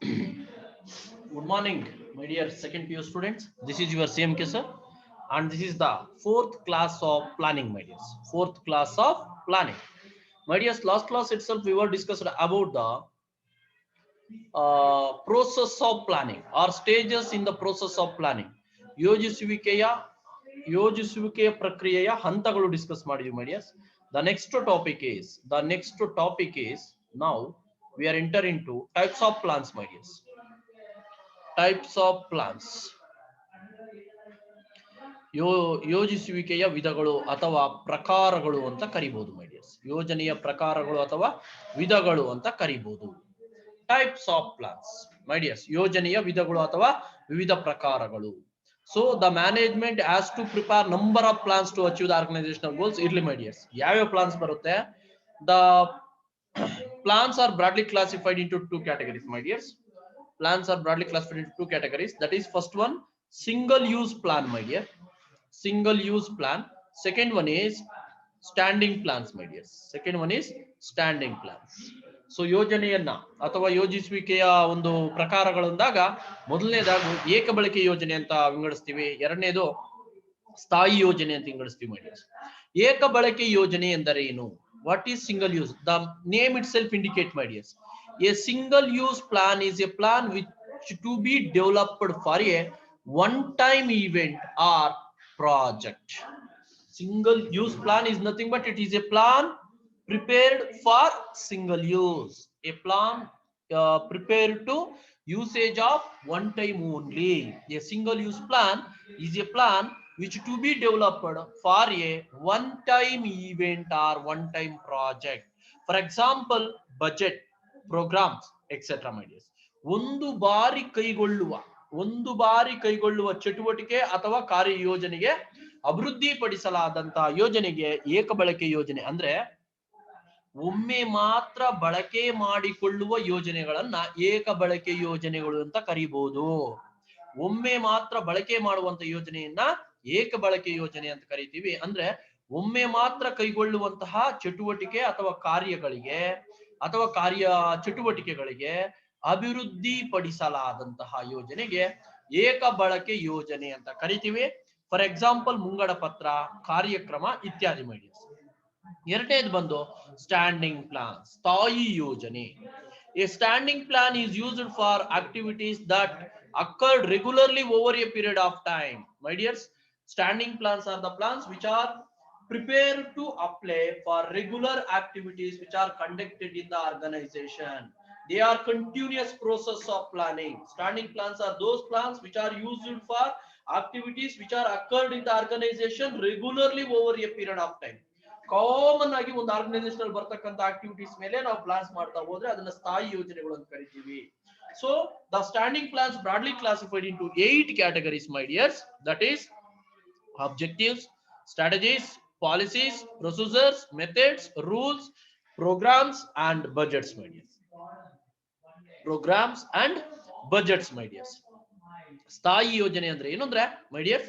Good morning, my dear second PU students. This is your CMK sir, and this is the fourth class of planning, my dears. Fourth class of planning, my dears. Last class itself, we were discussed about the process of planning or stages in the process of planning. ಯೋಜಿಸುವಿಕೆಯ ಯೋಜಿಸುವಿಕೆಯ ಪ್ರಕ್ರಿಯೆಯ ಹಂತಗಳು discuss ಮಾಡಿದ್ವಿ, my dears. The next topic is now we are entering into types of plans, my dears. Types of plans. ಯೋಜಿಸುವಿಕೆಯ ವಿಧಗಳು ಅಥವಾ ಪ್ರಕಾರಗಳು ಅಂತ ಕರಿಬಹುದು, ಮೈ dears. ಯೋಜನೆಯ ಪ್ರಕಾರಗಳು ಅಥವಾ ವಿಧಗಳು ಅಂತ ಕರಿಬಹುದು. Types of plans, my dears. ಯೋಜನೆಯ ವಿಧಗಳು ಅಥವಾ ವಿವಿಧ ಪ್ರಕಾರಗಳು. So the management has to prepare number of plans to achieve the organisational goals. ಇರ್ಲಿ ಮೈ ಡಿಯರ್ಸ್, ಯಾವ್ಯಾವ ಪ್ಲಾನ್ಸ್ ಬರುತ್ತೆ? The plans are broadly classified into two categories, my dears. Plans are broadly classified into two categories. That is, first one, single use plan, my dear. Single use plan. Second one is standing plans, my dears. Second one is standing plans. So ಯೋಜನೆಯನ್ನ ಅಥವಾ ಯೋಜಿಸುವಿಕೆಯ ಒಂದು ಪ್ರಕಾರಗಳಂದಾಗ ಮೊದಲನೇದಾಗಿ ಏಕ ಬಳಕೆ ಯೋಜನೆ ಅಂತ ವಿಂಗಡಿಸ್ತೀವಿ. ಎರಡನೇದು ಸ್ಥಾಯಿ ಯೋಜನೆ ಅಂತ ವಿಂಗಡಿಸ್ತೀವಿ, my dears. ಏಕ ಬಳಕೆ ಯೋಜನೆ ಎಂದರೆ ಏನು? What is single use? The name itself indicate, my dears. A single use plan is a plan which to be developed for a one-time event or project. Single use plan is nothing but it is a plan prepared for single use. A plan prepared to usage of one time only. A single use plan is a plan which to be developed for a one-time event or one-time project. For example, budget, programs, etc. my dears. ಒಂದು ಬಾರಿ ಕೈಗೊಳ್ಳುವ ಚಟುವಟಿಕೆ ಅಥವಾ ಕಾರ್ಯ ಯೋಜನೆಗೆ ಅಭಿವೃದ್ಧಿಪಡಿಸಲಾದಂತಹ ಯೋಜನೆಗೆ ಏಕ ಬಳಕೆ ಯೋಜನೆ ಅಂದ್ರೆ ಒಮ್ಮೆ ಮಾತ್ರ ಬಳಕೆ ಮಾಡಿಕೊಳ್ಳುವ ಯೋಜನೆಗಳನ್ನ ಏಕ ಬಳಕೆ ಯೋಜನೆಗಳು ಅಂತ ಕರಿಬಹುದು. ಒಮ್ಮೆ ಮಾತ್ರ ಬಳಕೆ ಮಾಡುವಂತ ಯೋಜನೆಯನ್ನ ಏಕ ಬಳಕೆ ಯೋಜನೆ ಅಂತ ಕರಿತೀವಿ. ಅಂದ್ರೆ ಒಮ್ಮೆ ಮಾತ್ರ ಕೈಗೊಳ್ಳುವಂತಹ ಚಟುವಟಿಕೆ ಅಥವಾ ಕಾರ್ಯಗಳಿಗೆ ಅಥವಾ ಕಾರ್ಯ ಚಟುವಟಿಕೆಗಳಿಗೆ ಅಭಿವೃದ್ಧಿ ಪಡಿಸಲಾದಂತಹ ಯೋಜನೆಗೆ ಏಕ ಬಳಕೆ ಯೋಜನೆ ಅಂತ ಕರಿತೀವಿ. ಫಾರ್ ಎಕ್ಸಾಂಪಲ್, ಮುಂಗಡ ಪತ್ರ, ಕಾರ್ಯಕ್ರಮ ಇತ್ಯಾದಿ ಮಾಡಿ. ಎರಡನೇದು ಬಂದು ಸ್ಟ್ಯಾಂಡಿಂಗ್ ಪ್ಲಾನ್, ಸ್ಥಾಯಿ ಯೋಜನೆ. A standing plan is used for activities that occur regularly over a period of time. My dears, standing plans are the plans which are prepared to apply for regular activities which are conducted in the organization. They are continuous process of planning. Standing plans are those plans which are used for activities which are occurred in the organization regularly over a period of time. Common ಆಗಿ ಒಂದು organisation ಬರ್ತಕ್ಕಂಥ activities ಮೇಲೆ ನಾವು plants ಮಾಡ್ತಾ ಹೋದ್ರೆ ಅದನ್ನ ಸ್ಥಾಯಿ ಯೋಜನೆಗಳು ಅಂತ ಕರಿತೀವಿ. So the standing plans broadly classified into 8 categories, my dears. That is objectives, strategies, policies, procedures, methods, rules, programs and budgets, my dears. Programs and budgets, my dears. ಸ್ಥಾಯಿ ಯೋಜನೆ ಅಂದ್ರೆ ಏನು ಅಂದ್ರೆ, my dears,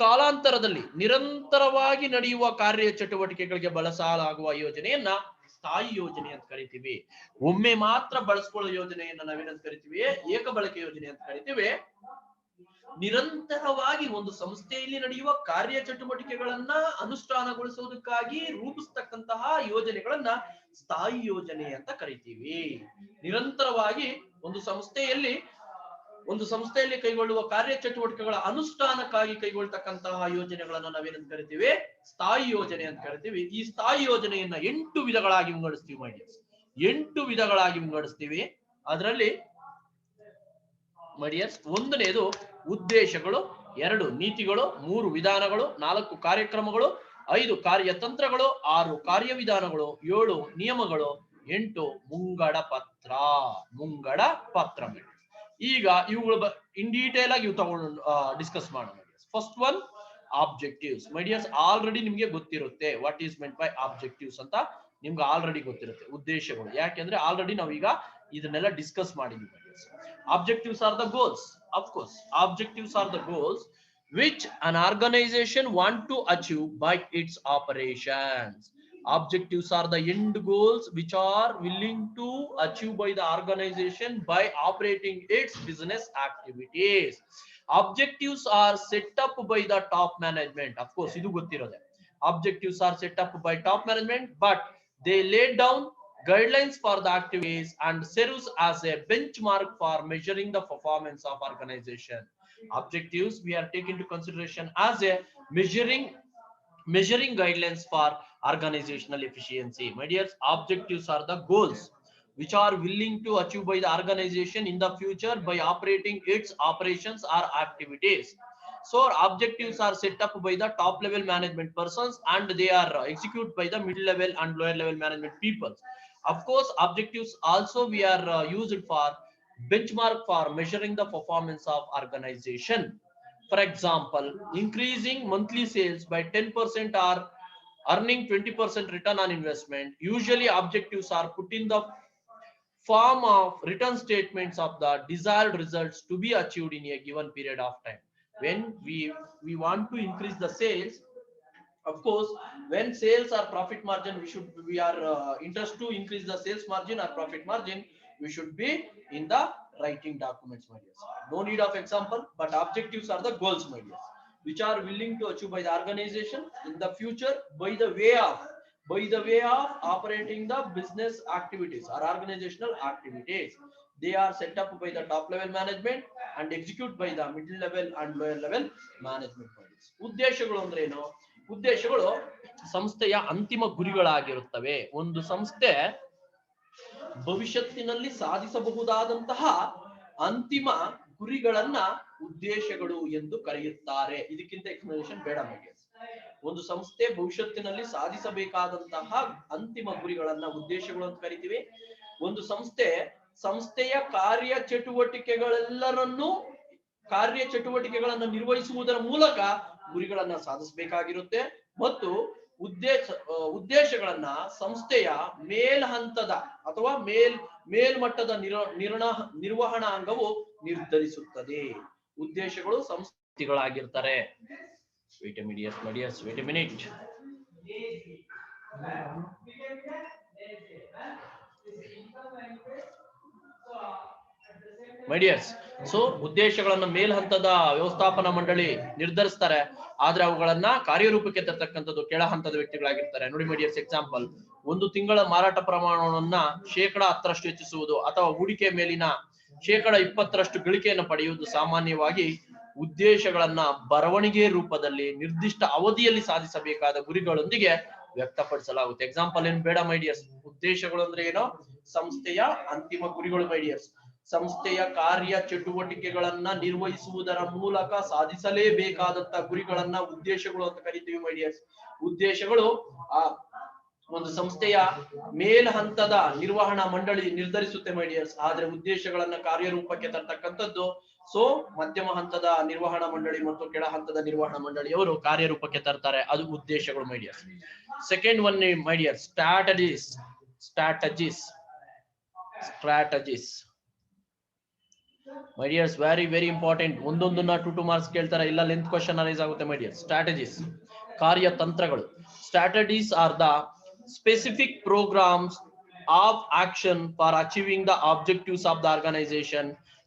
ಕಾಲಾಂತರದಲ್ಲಿ ನಿರಂತರವಾಗಿ ನಡೆಯುವ ಕಾರ್ಯ ಚಟುವಟಿಕೆಗಳಿಗೆ ಬಳಸಲಾಗುವ ಯೋಜನೆಯನ್ನ ಸ್ಥಾಯಿ ಯೋಜನೆ ಅಂತ ಕರಿತೀವಿ. ಒಮ್ಮೆ ಮಾತ್ರ ಬಳಸ್ಕೊಳ್ಳೋ ಯೋಜನೆಯನ್ನ ನಾವೇನಂತ ಕರಿತೀವಿ? ಏಕ ಬಳಕೆ ಯೋಜನೆ ಅಂತ ಕರಿತೀವಿ. ನಿರಂತರವಾಗಿ ಒಂದು ಸಂಸ್ಥೆಯಲ್ಲಿ ನಡೆಯುವ ಕಾರ್ಯ ಚಟುವಟಿಕೆಗಳನ್ನ ಅನುಷ್ಠಾನಗೊಳಿಸುವುದಕ್ಕಾಗಿ ರೂಪಿಸ್ತಕ್ಕಂತಹ ಯೋಜನೆಗಳನ್ನ ಸ್ಥಾಯಿ ಯೋಜನೆ ಅಂತ ಕರಿತೀವಿ. ನಿರಂತರವಾಗಿ ಒಂದು ಸಂಸ್ಥೆಯಲ್ಲಿ ಕೈಗೊಳ್ಳುವ ಕಾರ್ಯ ಚಟುವಟಿಕೆಗಳ ಅನುಷ್ಠಾನಕ್ಕಾಗಿ ಕೈಗೊಳ್ಳತಕ್ಕಂತಹ ಯೋಜನೆಗಳನ್ನ ನಾವೇನಂತ ಕರಿತೀವಿ? ಸ್ಥಾಯಿ ಯೋಜನೆ ಅಂತ ಕರಿತೀವಿ. ಈ ಸ್ಥಾಯಿ ಯೋಜನೆಯನ್ನ 8 ವಿಧಗಳಾಗಿ ವಿಂಗಡಿಸ್ತೀವಿ, ಮೈ ಡಿಯರ್ಸ್. 8 ವಿಧಗಳಾಗಿ ವಿಂಗಡಿಸ್ತೀವಿ. ಅದರಲ್ಲಿ ಮೈ ಡಿಯರ್ಸ್, ಒಂದನೇದು ಉದ್ದೇಶಗಳು, 2 ನೀತಿಗಳು, 3 ವಿಧಾನಗಳು, 4 ಕಾರ್ಯಕ್ರಮಗಳು, 5 ಕಾರ್ಯತಂತ್ರಗಳು, 6 ಕಾರ್ಯವಿಧಾನಗಳು, 7 ನಿಯಮಗಳು, 8 ಮುಂಗಡ ಪತ್ರ. ಈಗ ಇವುಗಳು ಇನ್ ಡೀಟೇಲ್ ಆಗಿ ತಗೊಂಡು ಡಿಸ್ಕಸ್ ಮಾಡೋಣ. First one, objectives. My dears, already ನಿಮ್ಗೆ ಗೊತ್ತಿರುತ್ತೆ what is meant by objectives ಅಂತ. ನಿಮ್ಗೆ ಆಲ್ರೆಡಿ ಗೊತ್ತಿರುತ್ತೆ ಉದ್ದೇಶಗಳು. ಯಾಕೆಂದ್ರೆ ಆಲ್ರೆಡಿ ನಾವೀಗ ಇದನ್ನೆಲ್ಲ ಡಿಸ್ಕಸ್ ಮಾಡಿದ್ವಿ. Objectives are the goals. Of course, objectives are the goals which an organization want to achieve by its operations. Objectives are the end goals which are willing to achieve by the organization by operating its business activities. Objectives are set up by the top management. Of course, idu gottirode. Objectives are set up by top management, but they lay down guidelines for the activities and serves as a benchmark for measuring the performance of organization. Objectives we are taking into consideration as a measuring guidelines for organizational efficiency. My dear, objectives are the goals which are willing to achieve by the organization in the future by operating its operations or activities. So objectives are set up by the top level management persons and they are executed by the middle level and lower level management people. Of course, objectives also we are used for benchmark for measuring the performance of organization. For example, increasing monthly sales by 10% or earning 20% return on investment. Usually objectives are put in the form of written statements of the desired results to be achieved in a given period of time. When we want to increase the sales, of course, when sales or profit margin, we are interested to increase the sales margin or profit margin, we should be in the writing documents, my dears. No need of example, but objectives are the goals, my dears, which are willing to achieve by the organization in the future by the way of operating the business activities or organizational activities. They are set up by the top level management and execute by the middle level and lower level management. ಉದ್ದೇಶಗಳು ಅಂದ್ರೆ ಏನು? ಉದ್ದೇಶಗಳು ಸಂಸ್ಥೆಯ ಅಂತಿಮ ಗುರಿಗಳಾಗಿರುತ್ತವೆ. ಒಂದು ಸಂಸ್ಥೆ ಭವಿಷ್ಯತ್ತಿನಲ್ಲಿ ಸಾಧಿಸಬಹುದಾದಂತಹ ಅಂತಿಮ ಗುರಿಗಳನ್ನ ಉದ್ದೇಶಗಳು ಎಂದು ಕರೆಯುತ್ತಾರೆ. ಇದಕ್ಕಿಂತ ಎಕ್ಸ್ಪ್ಲನೇಷನ್ ಬೇಡ ನಮಗೆ. ಒಂದು ಸಂಸ್ಥೆ ಭವಿಷ್ಯತ್ತಿನಲ್ಲಿ ಸಾಧಿಸಬೇಕಾದಂತಹ ಅಂತಿಮ ಗುರಿಗಳನ್ನ ಉದ್ದೇಶಗಳು ಅಂತ ಕರಿತೀವಿ. ಒಂದು ಸಂಸ್ಥೆಯ ಕಾರ್ಯಚಟುವಟಿಕೆಗಳನ್ನು ನಿರ್ವಹಿಸುವುದರ ಮೂಲಕ ಗುರಿಗಳನ್ನ ಸಾಧಿಸಬೇಕಾಗಿರುತ್ತೆ ಮತ್ತು ಉದ್ದೇಶಗಳನ್ನ ಸಂಸ್ಥೆಯ ಮೇಲ್ಹಂತದ ಅಥವಾ ಮೇಲ್ಮಟ್ಟದ ನಿರ್ವಹಣಾಂಗವು ನಿರ್ಧರಿಸುತ್ತದೆ. ಉದ್ದೇಶಗಳು ಸಂಸ್ಥೆಗಳಾಗಿರ್ತಾರೆ. Wait a minute, my dears, wait a minute. My dears, so ಉದ್ದೇಶಗಳನ್ನ ಮೇಲ್ಹಂತದ ವ್ಯವಸ್ಥಾಪನಾ ಮಂಡಳಿ ನಿರ್ಧರಿಸ್ತಾರೆ, ಆದ್ರೆ ಅವುಗಳನ್ನ ಕಾರ್ಯರೂಪಕ್ಕೆ ತರ್ತಕ್ಕಂಥದ್ದು ಕೆಳ ಹಂತದ ವ್ಯಕ್ತಿಗಳಾಗಿರ್ತಾರೆ. ನೋಡಿ ಮೈ ಡಿಯರ್ಸ್, ಎಕ್ಸಾಂಪಲ್, ಒಂದು ತಿಂಗಳ ಮಾರಾಟ ಪ್ರಮಾಣವನ್ನ 10% ಹೆಚ್ಚಿಸುವುದು ಅಥವಾ ಹೂಡಿಕೆ ಮೇಲಿನ 20% ಗಳಿಕೆಯನ್ನು ಪಡೆಯುವುದು ಸಾಮಾನ್ಯವಾಗಿ ಉದ್ದೇಶಗಳನ್ನ ಬರವಣಿಗೆ ರೂಪದಲ್ಲಿ ನಿರ್ದಿಷ್ಟ ಅವಧಿಯಲ್ಲಿ ಸಾಧಿಸಬೇಕಾದ ಗುರಿಗಳೊಂದಿಗೆ ವ್ಯಕ್ತಪಡಿಸಲಾಗುತ್ತೆ. ಎಕ್ಸಾಂಪಲ್ ಏನು ಬೇಡ ಮೈ ಡಿಯರ್ಸ್. ಉದ್ದೇಶಗಳು ಅಂದ್ರೆ ಏನೋ ಸಂಸ್ಥೆಯ ಅಂತಿಮ ಗುರಿಗಳು ಮೈ ಡಿಯರ್ಸ್. ಸಂಸ್ಥೆಯ ಕಾರ್ಯ ಚಟುವಟಿಕೆಗಳನ್ನ ನಿರ್ವಹಿಸುವುದರ ಮೂಲಕ ಸಾಧಿಸಲೇಬೇಕಾದಂತ ಗುರಿಗಳನ್ನ ಉದ್ದೇಶಗಳು ಅಂತ ಕರಿತೀವಿ ಮೈ ಡಿಯರ್ಸ್. ಉದ್ದೇಶಗಳು ಒಂದು ಸಂಸ್ಥೆಯ ಮೇಲ್ಹಂತದ ನಿರ್ವಹಣಾ ಮಂಡಳಿ ನಿರ್ಧರಿಸುತ್ತೆ ಮೈ ಡಿಯರ್ಸ್, ಆದ್ರೆ ಉದ್ದೇಶಗಳನ್ನ ಕಾರ್ಯರೂಪಕ್ಕೆ ತರ್ತಕ್ಕಂಥದ್ದು ಮಧ್ಯಮ ಹಂತದ ನಿರ್ವಹಣಾ ಮಂಡಳಿ ಮತ್ತು ಕೆಳ ಹಂತದ ನಿರ್ವಹಣಾ ಮಂಡಳಿಯವರು ಕಾರ್ಯರೂಪಕ್ಕೆ ತರ್ತಾರೆ. ಅದು ಉದ್ದೇಶಗಳು my dears. Second one my dears, strategies my dears, very important. ಒಂದೊಂದನ್ನ 2 ಮಾರ್ಕ್ಸ್ ಕೇಳ್ತಾರೆ, ಇಲ್ಲ ಲೆಂತ್ ಕ್ವಶನ್ ಅರೈಸ್ ಆಗುತ್ತೆ ಮೈ ಡಿಯರ್ಸ್. ಸ್ಟ್ರಾಟಜೀಸ್, ಕಾರ್ಯತಂತ್ರಗಳು. Strategies are the specific programs of action for achieving the objectives of the organization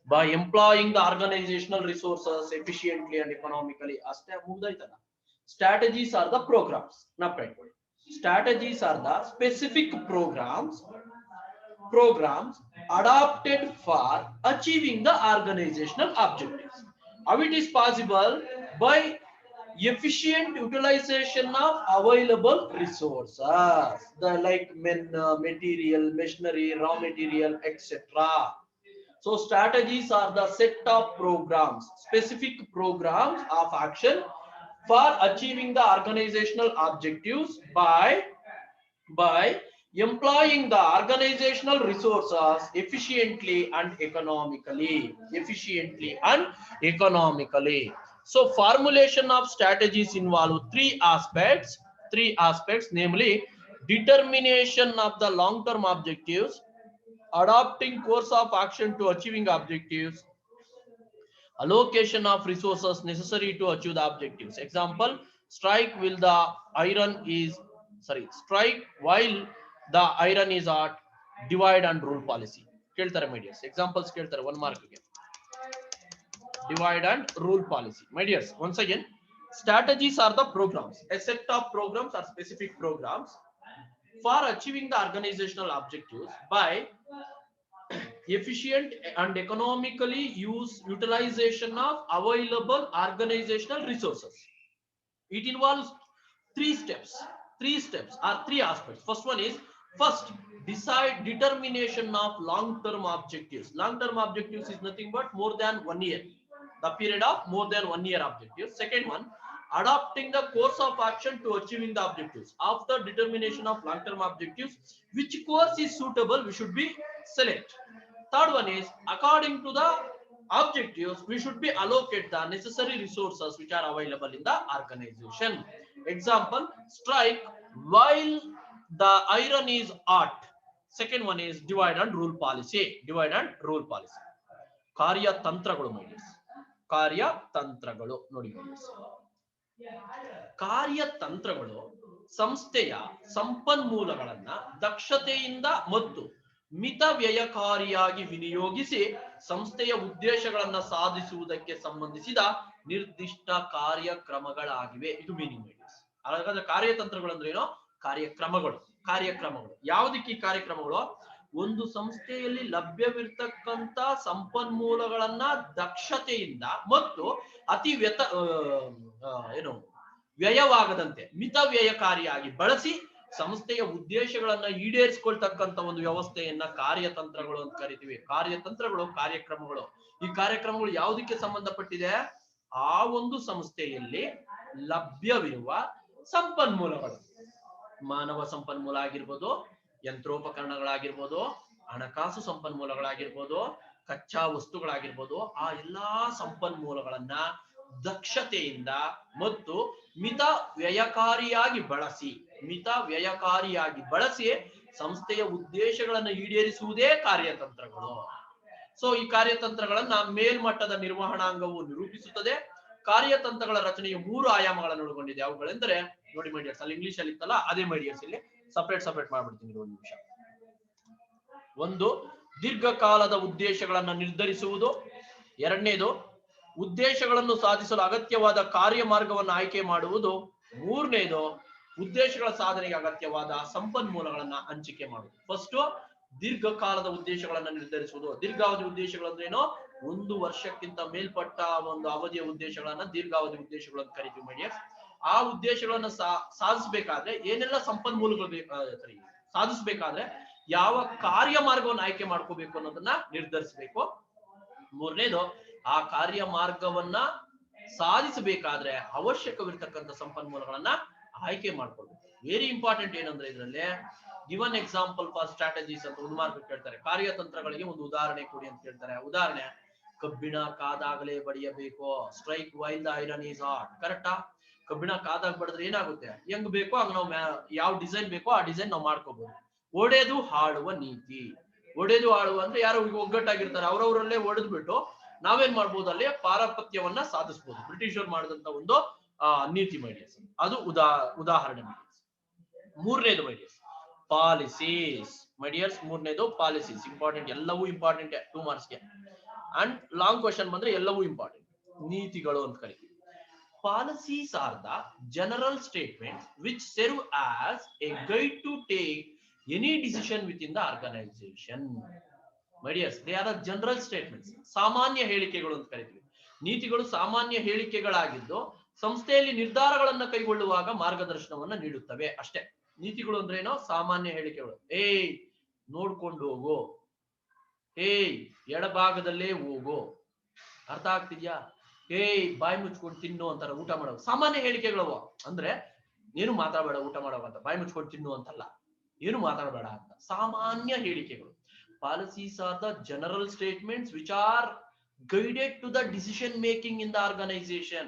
by employing the organizational resources efficiently and economically. Strategies are the programs. Strategies are the specific programs adopted for achieving the organizational objectives. How it is possible? By efficient utilization of available resources, like material, machinery, raw material, etc. So strategies are the set of programs, specific programs of action for achieving the organizational objectives by employing the organizational resources efficiently and economically. So formulation of strategies involve three aspects, namely determination of the long-term objectives, adopting course of action to achieving objectives, allocation of resources necessary to achieve the objectives. Example, strike while the iron is sorry, strike while the iron is hot, divide and rule policy. ಕೇಳ್ತಾರೆ my dears, examples ಕೇಳ್ತಾರೆ 1 mark ಗೆ. Divide and rule policy. My dears, once again, strategies are the programs, a set of programs or specific programs for achieving the organizational objectives by efficient and economically utilization of available organizational resources. It involves three steps or three aspects. First one is, first, determination of long-term objectives. Long-term objectives is nothing but more than 1 year, the period of more than 1 year objectives. Second one, adopting the course of action to achieving the objectives. After determination of long-term objectives, which course is suitable, we should be select. Third one is, according to the objectives, we should be allocate the necessary resources which are available in the organization. Example, strike while the iron is hot. Second one is divide and rule policy. Divide and rule policy. ಕಾರ್ಯತಂತ್ರಗಳು ಮೈಡಿಯರ್ಸ್, ಕಾರ್ಯತಂತ್ರಗಳು ನೋಡಿ ಮೈಡಿಯರ್ಸ್. ಕಾರ್ಯತಂತ್ರಗಳು ಸಂಸ್ಥೆಯ ಸಂಪನ್ಮೂಲಗಳನ್ನ ದಕ್ಷತೆಯಿಂದ ಮತ್ತು ಮಿತ ವ್ಯಯಕಾರಿಯಾಗಿ ವಿನಿಯೋಗಿಸಿ ಸಂಸ್ಥೆಯ ಉದ್ದೇಶಗಳನ್ನ ಸಾಧಿಸುವುದಕ್ಕೆ ಸಂಬಂಧಿಸಿದ ನಿರ್ದಿಷ್ಟ ಕಾರ್ಯಕ್ರಮಗಳಾಗಿವೆ. ಇದು ಮೀನಿಂಗ್ ಮೈಡಿಯರ್ಸ್. ಹಾಗಾದ್ರೆ ಕಾರ್ಯತಂತ್ರಗಳು ಅಂದ್ರೆ ಏನೋ, ಕಾರ್ಯಕ್ರಮಗಳು. ಯಾವುದಕ್ಕೆ ಈ ಕಾರ್ಯಕ್ರಮಗಳು? ಒಂದು ಸಂಸ್ಥೆಯಲ್ಲಿ ಲಭ್ಯವಿರ್ತಕ್ಕಂತ ಸಂಪನ್ಮೂಲಗಳನ್ನ ದಕ್ಷತೆಯಿಂದ ಮತ್ತು ಅತಿ ವ್ಯಯವಾಗದಂತೆ ಮಿತ ವ್ಯಯಕಾರಿಯಾಗಿ ಬಳಸಿ ಸಂಸ್ಥೆಯ ಉದ್ದೇಶಗಳನ್ನ ಈಡೇರಿಸಿಕೊಳ್ತಕ್ಕಂತ ಒಂದು ವ್ಯವಸ್ಥೆಯನ್ನ ಕಾರ್ಯತಂತ್ರಗಳು ಅಂತ ಕರಿತೀವಿ. ಕಾರ್ಯತಂತ್ರಗಳು, ಕಾರ್ಯಕ್ರಮಗಳು. ಈ ಕಾರ್ಯಕ್ರಮಗಳು ಯಾವುದಕ್ಕೆ ಸಂಬಂಧಪಟ್ಟಿದೆ? ಆ ಒಂದು ಸಂಸ್ಥೆಯಲ್ಲಿ ಲಭ್ಯವಿರುವ ಸಂಪನ್ಮೂಲಗಳು, ಮಾನವ ಸಂಪನ್ಮೂಲ ಆಗಿರ್ಬೋದು, ಯಂತ್ರೋಪಕರಣಗಳಾಗಿರ್ಬೋದು, ಹಣಕಾಸು ಸಂಪನ್ಮೂಲಗಳಾಗಿರ್ಬೋದು, ಕಚ್ಚಾ ವಸ್ತುಗಳಾಗಿರ್ಬೋದು, ಆ ಎಲ್ಲಾ ಸಂಪನ್ಮೂಲಗಳನ್ನ ದಕ್ಷತೆಯಿಂದ ಮತ್ತು ಮಿತ ವ್ಯಯಕಾರಿಯಾಗಿ ಬಳಸಿ ಸಂಸ್ಥೆಯ ಉದ್ದೇಶಗಳನ್ನು ಈಡೇರಿಸುವುದೇ ಕಾರ್ಯತಂತ್ರಗಳು. ಸೊ ಈ ಕಾರ್ಯತಂತ್ರಗಳನ್ನ ಮೇಲ್ಮಟ್ಟದ ನಿರ್ವಹಣಾಂಗವು ನಿರೂಪಿಸುತ್ತದೆ. ಕಾರ್ಯತಂತ್ರಗಳ ರಚನೆಯ 3 ಆಯಾಮಗಳನ್ನು ಒಳಗೊಂಡಿದೆ. ಅವುಗಳೆಂದರೆ ನೋಡಿ ಮೈಡಿಯರ್ಸ್, ಅಲ್ಲಿ ಇಂಗ್ಲಿಷ್ ಅಲ್ಲಿ ಇತ್ತಲ್ಲ, ಅದೇ ಮೈಡಿಯರ್ಸ್ ಇಲ್ಲಿ ಸಪರೇಟ್ ಮಾಡ್ಬಿಡ್ತೀನಿ ಒಂದು ನಿಮಿಷ. ಒಂದು, ದೀರ್ಘಕಾಲದ ಉದ್ದೇಶಗಳನ್ನ ನಿರ್ಧರಿಸುವುದು. ಎರಡನೇದು, ಉದ್ದೇಶಗಳನ್ನು ಸಾಧಿಸಲು ಅಗತ್ಯವಾದ ಕಾರ್ಯಮಾರ್ಗವನ್ನು ಆಯ್ಕೆ ಮಾಡುವುದು. ಮೂರನೇದು, ಉದ್ದೇಶಗಳ ಸಾಧನೆಗೆ ಅಗತ್ಯವಾದ ಸಂಪನ್ಮೂಲಗಳನ್ನ ಹಂಚಿಕೆ ಮಾಡುವುದು. ಫಸ್ಟ್, ದೀರ್ಘಕಾಲದ ಉದ್ದೇಶಗಳನ್ನ ನಿರ್ಧರಿಸುವುದು. ದೀರ್ಘಾವಧಿ ಉದ್ದೇಶಗಳು ಅಂದ್ರೇನು? 1 ವರ್ಷಕ್ಕಿಂತ ಮೇಲ್ಪಟ್ಟ ಒಂದು ಅವಧಿಯ ಉದ್ದೇಶಗಳನ್ನ ದೀರ್ಘಾವಧಿ ಉದ್ದೇಶಗಳು ಅಂತ ಕರಿತೀವಿ ಮೈಡಿಯರ್ಸ್. ಆ ಉದ್ದೇಶಗಳನ್ನ ಸಾಧಿಸಬೇಕಾದ್ರೆ ಏನೆಲ್ಲ ಸಂಪನ್ಮೂಲಗಳು ಸಾಧಿಸಬೇಕಾದ್ರೆ ಯಾವ ಕಾರ್ಯಮಾರ್ಗವನ್ನು ಆಯ್ಕೆ ಮಾಡ್ಕೋಬೇಕು ಅನ್ನೋದನ್ನ ನಿರ್ಧರಿಸಬೇಕು. ಮೂರನೇದು, ಆ ಕಾರ್ಯಮಾರ್ಗವನ್ನ ಸಾಧಿಸಬೇಕಾದ್ರೆ ಅವಶ್ಯಕವಿರ್ತಕ್ಕಂಥ ಸಂಪನ್ಮೂಲಗಳನ್ನ ಆಯ್ಕೆ ಮಾಡ್ಕೊಳ್ಬೇಕು. ವೆರಿ ಇಂಪಾರ್ಟೆಂಟ್ ಏನಂದ್ರೆ ಇದರಲ್ಲಿ ಗಿವನ್ ಎಕ್ಸಾಂಪಲ್ ಫಾರ್ ಸ್ಟ್ರಾಟಜೀಸ್ ಅಂತ 1 ಮಾರ್ಕ್ ಕೇಳ್ತಾರೆ. ಕಾರ್ಯತಂತ್ರಗಳಿಗೆ ಒಂದು ಉದಾಹರಣೆ ಕೊಡಿ ಅಂತ ಕೇಳ್ತಾರೆ. ಉದಾಹರಣೆ, ಕಬ್ಬಿಣ ಕಾದಾಗಲೇ ಬಡಿಯಬೇಕು. Strike while the iron is hot. ಕರೆಕ್ಟಾ? ಕಬ್ಬಿಣ ಕಾದಾಗ ಬಡಿದ್ರೆ ಏನಾಗುತ್ತೆ? ಹೆಂಗ್ ಬೇಕೋ ಹಂಗ ನಾವು ಯಾವ ಡಿಸೈನ್ ಬೇಕೋ ಆ ಡಿಸೈನ್ ನಾವು ಮಾಡ್ಕೋಬಹುದು. ಒಡೆದು ಹಾಳುವ ನೀತಿ. ಒಡೆದು ಆಳುವ ಅಂದ್ರೆ ಯಾರು ಒಗ್ಗಟ್ಟಾಗಿರ್ತಾರೆ ಅವರವರಲ್ಲೇ ಒಡೆದ್ಬಿಟ್ಟು ನಾವೇನ್ ಮಾಡ್ಬೋದು, ಅಲ್ಲಿ ಪಾರಪತ್ಯವನ್ನ ಸಾಧಿಸಬಹುದು. ಬ್ರಿಟಿಷರು ಮಾಡಿದಂತ ಒಂದು ನೀತಿ ಮೈಡಿಯರ್ಸ್. ಅದು ಉದಾಹರಣೆ ಮೈಡಿಯರ್ಸ್. ಮೂರನೇದು ಮೈಡಿಯರ್ಸ್, ಪಾಲಿಸೀಸ್ ಮೈಡಿಯರ್ಸ್. ಮೂರನೇದು ಪಾಲಿಸೀಸ್. ಇಂಪಾರ್ಟೆಂಟ್, ಎಲ್ಲವೂ ಇಂಪಾರ್ಟೆಂಟ್ 2 ಮಾರ್ಕ್ಸ್ಗೆ. ಅಂಡ್ ಲಾಂಗ್ ಕ್ವಶನ್ ಬಂದ್ರೆ ಎಲ್ಲವೂ ಇಂಪಾರ್ಟೆಂಟ್. ನೀತಿಗಳು ಅಂತ ಕರಿತೀವಿ. Policies are the general statements which serve as a guide to take any decision within the organization. My dears, they are the general statements. ಸಾಮಾನ್ಯ ಹೇಳಿಕೆಗಳು ಅಂತ ಕರಿತೀವಿ. ನೀತಿಗಳು ಸಾಮಾನ್ಯ ಹೇಳಿಕೆಗಳಾಗಿದ್ದು ಸಂಸ್ಥೆಯಲ್ಲಿ ನಿರ್ಧಾರಗಳನ್ನ ಕೈಗೊಳ್ಳುವಾಗ ಮಾರ್ಗದರ್ಶನವನ್ನ ನೀಡುತ್ತವೆ ಅಷ್ಟೇ. ನೀತಿಗಳು ಅಂದ್ರೆ ಏನೋ? ಸಾಮಾನ್ಯ ಹೇಳಿಕೆಗಳು. ನೋಡ್ಕೊಂಡು ಹೋಗು, ಎಡಭಾಗದಲ್ಲೇ ಹೋಗು, ಅರ್ಥ ಆಗ್ತಿದ್ಯಾ? ಬಾಯಿ ಮುಚ್ಕೊಂಡು ತಿನ್ನು ಅಂತಾರೆ ಊಟ ಮಾಡೋ. ಸಾಮಾನ್ಯ ಹೇಳಿಕೆಗಳವು. ಅಂದ್ರೆ ಏನು ಮಾತಾಡಬೇಡ ಊಟ ಮಾಡುವಾಗ ಅಂತ, ಬಾಯಿ ಮುಚ್ಕೊಂಡು ತಿನ್ನು ಅಂತಲ್ಲ, ಏನು ಮಾತಾಡಬೇಡ ಅಂತ. ಸಾಮಾನ್ಯ ಹೇಳಿಕೆಗಳು. Policies are the general statements which are guided to the decision making in the organization.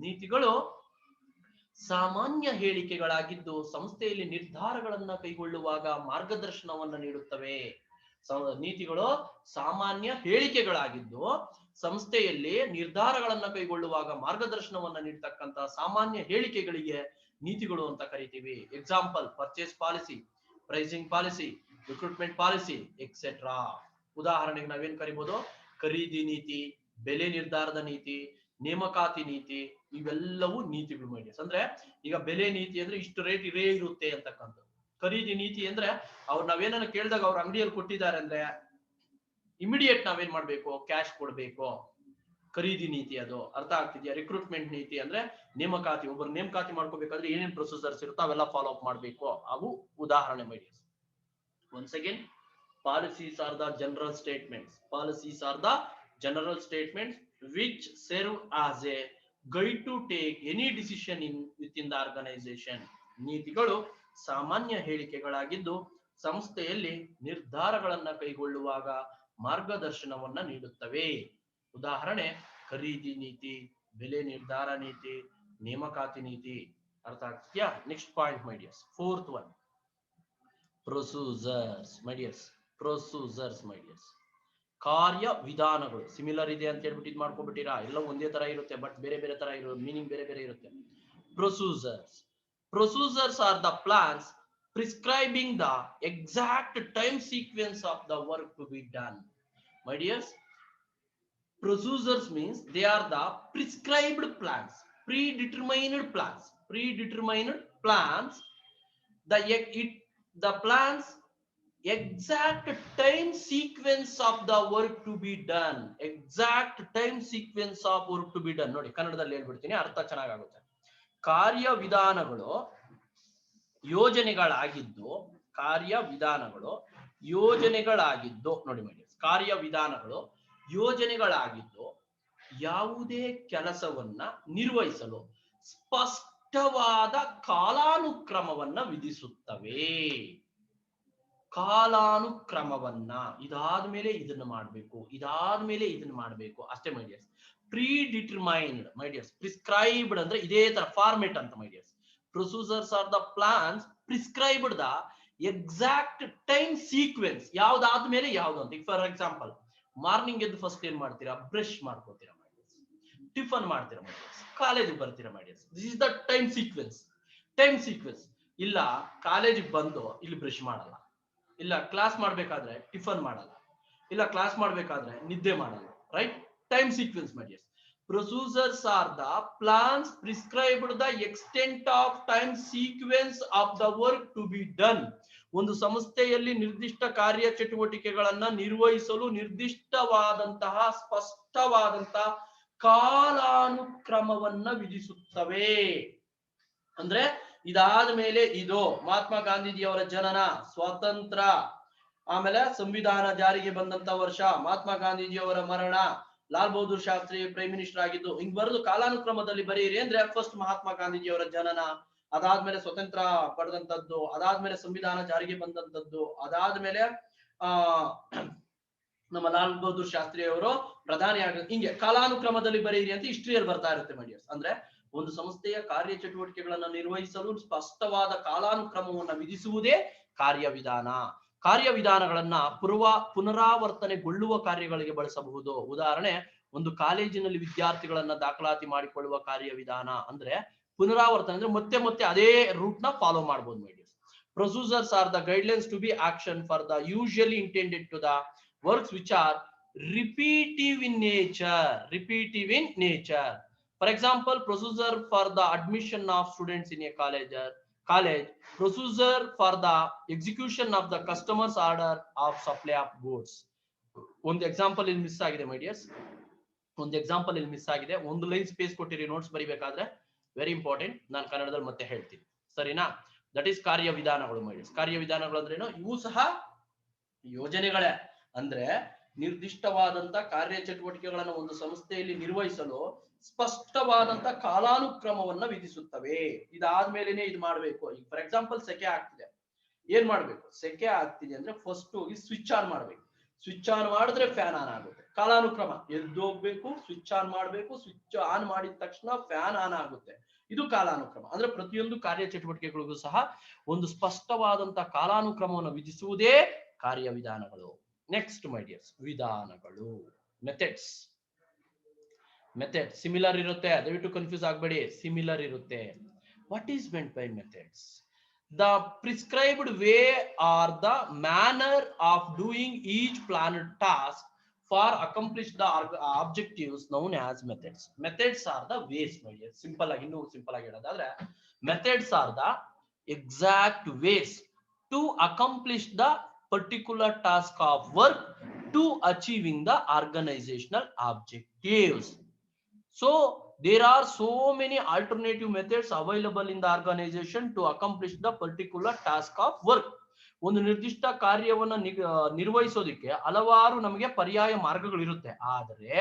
ನೀತಿಗಳು ಸಾಮಾನ್ಯ ಹೇಳಿಕೆಗಳಾಗಿದ್ದು ಸಂಸ್ಥೆಯಲ್ಲಿ ನಿರ್ಧಾರಗಳನ್ನ ಕೈಗೊಳ್ಳುವಾಗ ಮಾರ್ಗದರ್ಶನವನ್ನ ನೀಡುತ್ತವೆ. ನೀತಿಗಳು ಸಾಮಾನ್ಯ ಹೇಳಿಕೆಗಳಾಗಿದ್ದು ಸಂಸ್ಥೆಯಲ್ಲಿ ನಿರ್ಧಾರಗಳನ್ನ ಕೈಗೊಳ್ಳುವಾಗ ಮಾರ್ಗದರ್ಶನವನ್ನ ನೀಡ್ತಕ್ಕಂತ ಸಾಮಾನ್ಯ ಹೇಳಿಕೆಗಳಿಗೆ ನೀತಿಗಳು ಅಂತ ಕರಿತೀವಿ. Example purchase policy, pricing policy, recruitment policy etcetera. ಉದಾಹರಣೆಗೆ ನಾವೇನ್ ಕರಿಬಹುದು, ಖರೀದಿ ನೀತಿ, ಬೆಲೆ ನಿರ್ಧಾರದ ನೀತಿ, ನೇಮಕಾತಿ ನೀತಿ, ಇವೆಲ್ಲವೂ ನೀತಿಗಳು ಮೈಡಿಯರ್ಸ್. ಅಂದ್ರೆ ಈಗ ಬೆಲೆ ನೀತಿ ಅಂದ್ರೆ ಇಷ್ಟು ರೇಟ್ ಇರೇ ಇರುತ್ತೆ ಅಂತಕ್ಕಂಥದ್ದು. ಖರೀದಿ ನೀತಿ ಅಂದ್ರೆ ಅವ್ರು ನಾವೇನ ಕೇಳಿದಾಗ ಅವ್ರ ಅಂಗಡಿಯಲ್ಲಿ ಕೊಟ್ಟಿದ್ದಾರೆ ಅಂದ್ರೆ ಇಮಿಡಿಯೇಟ್ ನಾವೇನ್ ಮಾಡ್ಬೇಕು, ಕ್ಯಾಶ್ ಕೊಡ್ಬೇಕು. ಖರೀದಿ ನೀತಿ ಅದು ಅರ್ಥ ಆಗ್ತಿದ್ಯಾ. ರಿಕ್ರೂಟ್ಮೆಂಟ್ ನೀತಿ ಅಂದ್ರೆ ನೇಮಕಾತಿ, ಒಬ್ಬರು ನೇಮಕಾತಿ ಮಾಡ್ಕೋಬೇಕಾದ್ರೆ ಏನೇನ್ ಪ್ರೊಸೀಜರ್ಸ್ ಇರುತ್ತೋ ಅವೆಲ್ಲ ಫಾಲೋ ಅಪ್ ಮಾಡ್ಬೇಕು. ಅವು ಉದಾಹರಣೆ my dears. Once again, policies are the general statements. Policies are the general statements which serve as a guide to take any decision within the organization. ನೀತಿಗಳು ಸಾಮಾನ್ಯ ಹೇಳಿಕೆಗಳಾಗಿದ್ದು ಸಂಸ್ಥೆಯಲ್ಲಿ ನಿರ್ಧಾರಗಳನ್ನ ಕೈಗೊಳ್ಳುವಾಗ ಮಾರ್ಗದರ್ಶನವನ್ನ ನೀಡುತ್ತವೆ. ಉದಾಹರಣೆ ಖರೀದಿ ನೀತಿ, ಬೆಲೆ ನಿರ್ಧಾರ ನೀತಿ, ನೇಮಕಾತಿ ನೀತಿ. ಅರ್ಥ ಆಗ್ತಿದ್ಯಾ? ನೆಕ್ಸ್ಟ್ ಪಾಯಿಂಟ್ ಮೈ ಡಿಯರ್ಸ್, ಫೋರ್ತ್ ಒನ್, ಪ್ರೊಸೀಜರ್ಸ್ ಮೈ ಡಿಯರ್ಸ್. ಪ್ರೊಸೀಜರ್ಸ್ ಮೈ ಡಿಯರ್ಸ್, ಕಾರ್ಯ ವಿಧಾನಗಳು. ಸಿಮಿಲರ್ ಇದೆ ಅಂತ ಹೇಳ್ಬಿಟ್ಟು ಇದು ಮಾಡ್ಕೊಬಿಟ್ಟಿರಾ, ಎಲ್ಲ ಒಂದೇ ತರ ಇರುತ್ತೆ ಬಟ್ ಬೇರೆ ಬೇರೆ ತರ ಇರೋ ಮೀನಿಂಗ್ ಬೇರೆ ಬೇರೆ ಇರುತ್ತೆ. Procedures, procedures are the plans prescribing the exact time sequence of the work to be done. My dears, procedures means they are the prescribed plans, predetermined plans, the plans exact time sequence of the work to be done, exact time sequence of work to be done. ನೋಡಿ ಕನ್ನಡದಲ್ಲಿ ಹೇಳ್ಬಿಡ್ತೀನಿ, ಅರ್ಥ ಚೆನ್ನಾಗಾಗುತ್ತೆ. ಕಾರ್ಯವಿಧಾನಗಳು ಯೋಜನೆಗಳಾಗಿದ್ದು, ನೋಡಿ ಮಾಡಿ, ಕಾರ್ಯವಿಧಾನಗಳು ಯೋಜನೆಗಳಾಗಿದ್ದು ಯಾವುದೇ ಕೆಲಸವನ್ನ ನಿರ್ವಹಿಸಲು ಸ್ಪಷ್ಟವಾದ ಕಾಲಾನುಕ್ರಮವನ್ನ ವಿಧಿಸುತ್ತವೆ. ಕಾಲಾನುಕ್ರಮವನ್ನ, ಇದಾದ್ಮೇಲೆ ಇದನ್ನ ಮಾಡ್ಬೇಕು, ಇದಾದ್ಮೇಲೆ ಇದನ್ನ ಮಾಡ್ಬೇಕು ಅಷ್ಟೇ my dears. Predetermined my dears. Prescribed ಅಂದ್ರೆ ಇದೇ ತರ ಫಾರ್ಮೆಟ್ ಅಂತ my dears. Procedures are the plans prescribed the exact time sequence, ಯಾವ್ದಾದ್ಮೇಲೆ ಯಾವ್ದು ಅಂತ. ಫಾರ್ ಎಕ್ಸಾಂಪಲ್, ಮಾರ್ನಿಂಗ್ ಎದ್ದು ಫಸ್ಟ್ ಏನ್ ಮಾಡ್ತೀರಾ, ಬ್ರಷ್ ಮಾಡ್ಕೋತೀರಾ ಮೈ ಡಿಯರ್ಸ್, ಟಿಫನ್ ಮಾಡ್ತೀರಾ ಮೈ ಡಿಯರ್ಸ್, ಕಾಲೇಜಿಗೆ ಬರ್ತೀರಾ my dears. This is the time sequence. ಇಲ್ಲ ಕಾಲೇಜಿಗೆ ಬಂದು ಇಲ್ಲಿ ಬ್ರಷ್ ಮಾಡಲ್ಲ, ಇಲ್ಲ ಕ್ಲಾಸ್ ಮಾಡ್ಬೇಕಾದ್ರೆ ಟಿಫನ್ ಮಾಡಲ್ಲ, ಇಲ್ಲ ಕ್ಲಾಸ್ ಮಾಡ್ಬೇಕಾದ್ರೆ ನಿದ್ದೆ ಮಾಡಲ್ಲ, right? Time sequence my dears. Procedures are the plans prescribed the extent of time sequence of the work to be done. ಒಂದು ಸಂಸ್ಥೆಯಲ್ಲಿ ನಿರ್ದಿಷ್ಟ ಕಾರ್ಯ ಚಟುವಟಿಕೆಗಳನ್ನ ನಿರ್ವಹಿಸಲು ನಿರ್ದಿಷ್ಟವಾದಂತಹ ಸ್ಪಷ್ಟವಾದಂತಹ ಕಾಲಾನುಕ್ರಮವನ್ನ ವಿಧಿಸುತ್ತವೆ. ಅಂದ್ರೆ ಇದಾದ ಮೇಲೆ ಇದು ಮಹಾತ್ಮ ಗಾಂಧೀಜಿಯವರ ಜನನ, ಸ್ವಾತಂತ್ರ್ಯ, ಆಮೇಲೆ ಸಂವಿಧಾನ ಜಾರಿಗೆ ಬಂದಂತ ವರ್ಷ, ಮಹಾತ್ಮ ಗಾಂಧೀಜಿಯವರ ಮರಣ, ಲಾಲ್ ಬಹದ್ದೂರ್ ಶಾಸ್ತ್ರಿ ಪ್ರೈಮ್ ಮಿನಿಸ್ಟರ್ ಆಗಿದ್ದು, ಹಿಂಗ್ ಬರೆದು ಕಾಲಾನುಕ್ರಮದಲ್ಲಿ ಬರೀರಿ ಅಂದ್ರೆ ಫಸ್ಟ್ ಮಹಾತ್ಮ ಗಾಂಧೀಜಿಯವರ ಜನನ, ಅದಾದ್ಮೇಲೆ ಸ್ವತಂತ್ರ ಪಡೆದಂತದ್ದು, ಅದಾದ್ಮೇಲೆ ಸಂವಿಧಾನ ಜಾರಿಗೆ ಬಂದಂತದ್ದು, ಅದಾದ್ಮೇಲೆ ನಮ್ಮ ಲಾಲ್ ಬಹದ್ದೂರ್ ಶಾಸ್ತ್ರಿ ಅವರು ಪ್ರಧಾನಿ ಆಗ, ಹಿಂಗೆ ಕಾಲಾನುಕ್ರಮದಲ್ಲಿ ಬರೀರಿ ಅಂತ ಹಿಸ್ಟ್ರಿಯಲ್ಲಿ ಬರ್ತಾ ಇರುತ್ತೆ ಮೈ ಡಿಯರ್ಸ್. ಅಂದ್ರೆ ಒಂದು ಸಂಸ್ಥೆಯ ಕಾರ್ಯ ಚಟುವಟಿಕೆಗಳನ್ನ ನಿರ್ವಹಿಸಲು ಸ್ಪಷ್ಟವಾದ ಕಾಲಾನುಕ್ರಮವನ್ನು ವಿಧಿಸುವುದೇ ಕಾರ್ಯವಿಧಾನ. ಕಾರ್ಯವಿಧಾನಗಳನ್ನ ಪುನರಾವರ್ತನೆಗೊಳ್ಳುವ ಕಾರ್ಯಗಳಿಗೆ ಬಳಸಬಹುದು. ಉದಾಹರಣೆ, ಒಂದು ಕಾಲೇಜಿನಲ್ಲಿ ವಿದ್ಯಾರ್ಥಿಗಳನ್ನ ದಾಖಲಾತಿ ಮಾಡಿಕೊಳ್ಳುವ ಕಾರ್ಯವಿಧಾನ ಅಂದ್ರೆ ಪುನರಾವರ್ತನೆ, ಅಂದ್ರೆ ಮತ್ತೆ ಮತ್ತೆ ಅದೇ ರೂಟ್ ನ ಫಾಲೋ ಮಾಡಬಹುದು my dears. Procedures are the guidelines to be action for the usually intended to the works which are repetitive in nature. For example, procedure for the admission of students in a college, procedure for the execution of the customer's order of supply of goods. ಒಂದು example ಇಲ್ಲಿ miss ಆಗಿದೆ ಮೈ dears, ಒಂದು line space ಕೊಟ್ಟಿರಿ notes ಬರಿಬೇಕಾದ್ರೆ, very important. ನಾನು ಕನ್ನಡದಲ್ಲಿ ಮತ್ತೆ ಹೇಳ್ತೀನಿ, ಸರಿನಾ? ದಟ್ ಈಸ್ ಕಾರ್ಯವಿಧಾನಗಳು ಮೈ ಡಿಯರ್ಸ್. ಕಾರ್ಯವಿಧಾನಗಳು ಅಂದ್ರೇನು? ಇವು ಸಹ ಯೋಜನೆಗಳೇ. ಅಂದ್ರೆ ನಿರ್ದಿಷ್ಟವಾದಂತ ಕಾರ್ಯ ಚಟುವಟಿಕೆಗಳನ್ನು ಒಂದು ಸಂಸ್ಥೆಯಲ್ಲಿ ನಿರ್ವಹಿಸಲು ಸ್ಪಷ್ಟವಾದಂತ ಕಾಲಾನುಕ್ರಮವನ್ನ ವಿಧಿಸುತ್ತವೆ. ಇದಾದ್ಮೇಲೆನೆ ಇದು ಮಾಡ್ಬೇಕು. ಈಗ ಫಾರ್ ಎಕ್ಸಾಂಪಲ್ ಸೆಕೆ ಆಗ್ತಿದೆ, ಏನ್ ಮಾಡ್ಬೇಕು? ಸೆಕೆ ಆಗ್ತಿದೆ ಅಂದ್ರೆ ಫಸ್ಟ್ ಹೋಗಿ ಸ್ವಿಚ್ ಆನ್ ಮಾಡ್ಬೇಕು. ಸ್ವಿಚ್ ಆನ್ ಮಾಡಿದ್ರೆ ಫ್ಯಾನ್ ಆನ್ ಆಗುತ್ತೆ. ಕಾಲಾನುಕ್ರಮ, ಎದ್ದು ಹೋಗ್ಬೇಕು, ಸ್ವಿಚ್ ಆನ್ ಮಾಡ್ಬೇಕು, ಸ್ವಿಚ್ ಆನ್ ಮಾಡಿದ ತಕ್ಷಣ ಫ್ಯಾನ್ ಆನ್ ಆಗುತ್ತೆ. ಇದು ಕಾಲಾನುಕ್ರಮ. ಅಂದ್ರೆ ಪ್ರತಿಯೊಂದು ಕಾರ್ಯ ಚಟುವಟಿಕೆಗಳಿಗೂ ಸಹ ಒಂದು ಸ್ಪಷ್ಟವಾದಂತ ಕಾಲಾನುಕ್ರಮವನ್ನು ವಿಧಿಸುವುದೇ ಕಾರ್ಯವಿಧಾನಗಳು. ನೆಕ್ಸ್ಟ್ ಮೈ ಡಿಯರ್ಸ್, ವಿಧಾನಗಳು, ಮೆಥಡ್ಸ್. ಮೆಥಡ್ ಸಿಮಿಲರ್ ಇರುತ್ತೆ, ದಯವಿಟ್ಟು ಕನ್ಫ್ಯೂಸ್ ಆಗಬೇಡಿ, ಸಿಮಿಲರ್ ಇರುತ್ತೆ. What is meant by methods? The prescribed way or the manner of doing each planned task for accomplish the objectives known as methods. Methods are the ways, my dear. Simple ಆಗಿ, ಇನ್ನೂ simple ಆಗಿ ಹೇಳೋದಾದ್ರೆ, methods are the exact ways to accomplish the particular task of work to achieving the organizational objectives. So there are so many alternative methods available in the organization to accomplish the particular task of work. ಒಂದು ನಿರ್ದಿಷ್ಟ ಕಾರ್ಯವನ್ನು ನಿರ್ವಹಿಸೋದಕ್ಕೆ ಹಲವಾರು ನಮಗೆ ಪರ್ಯಾಯ ಮಾರ್ಗಗಳು ಇರುತ್ತೆ. ಆದರೆ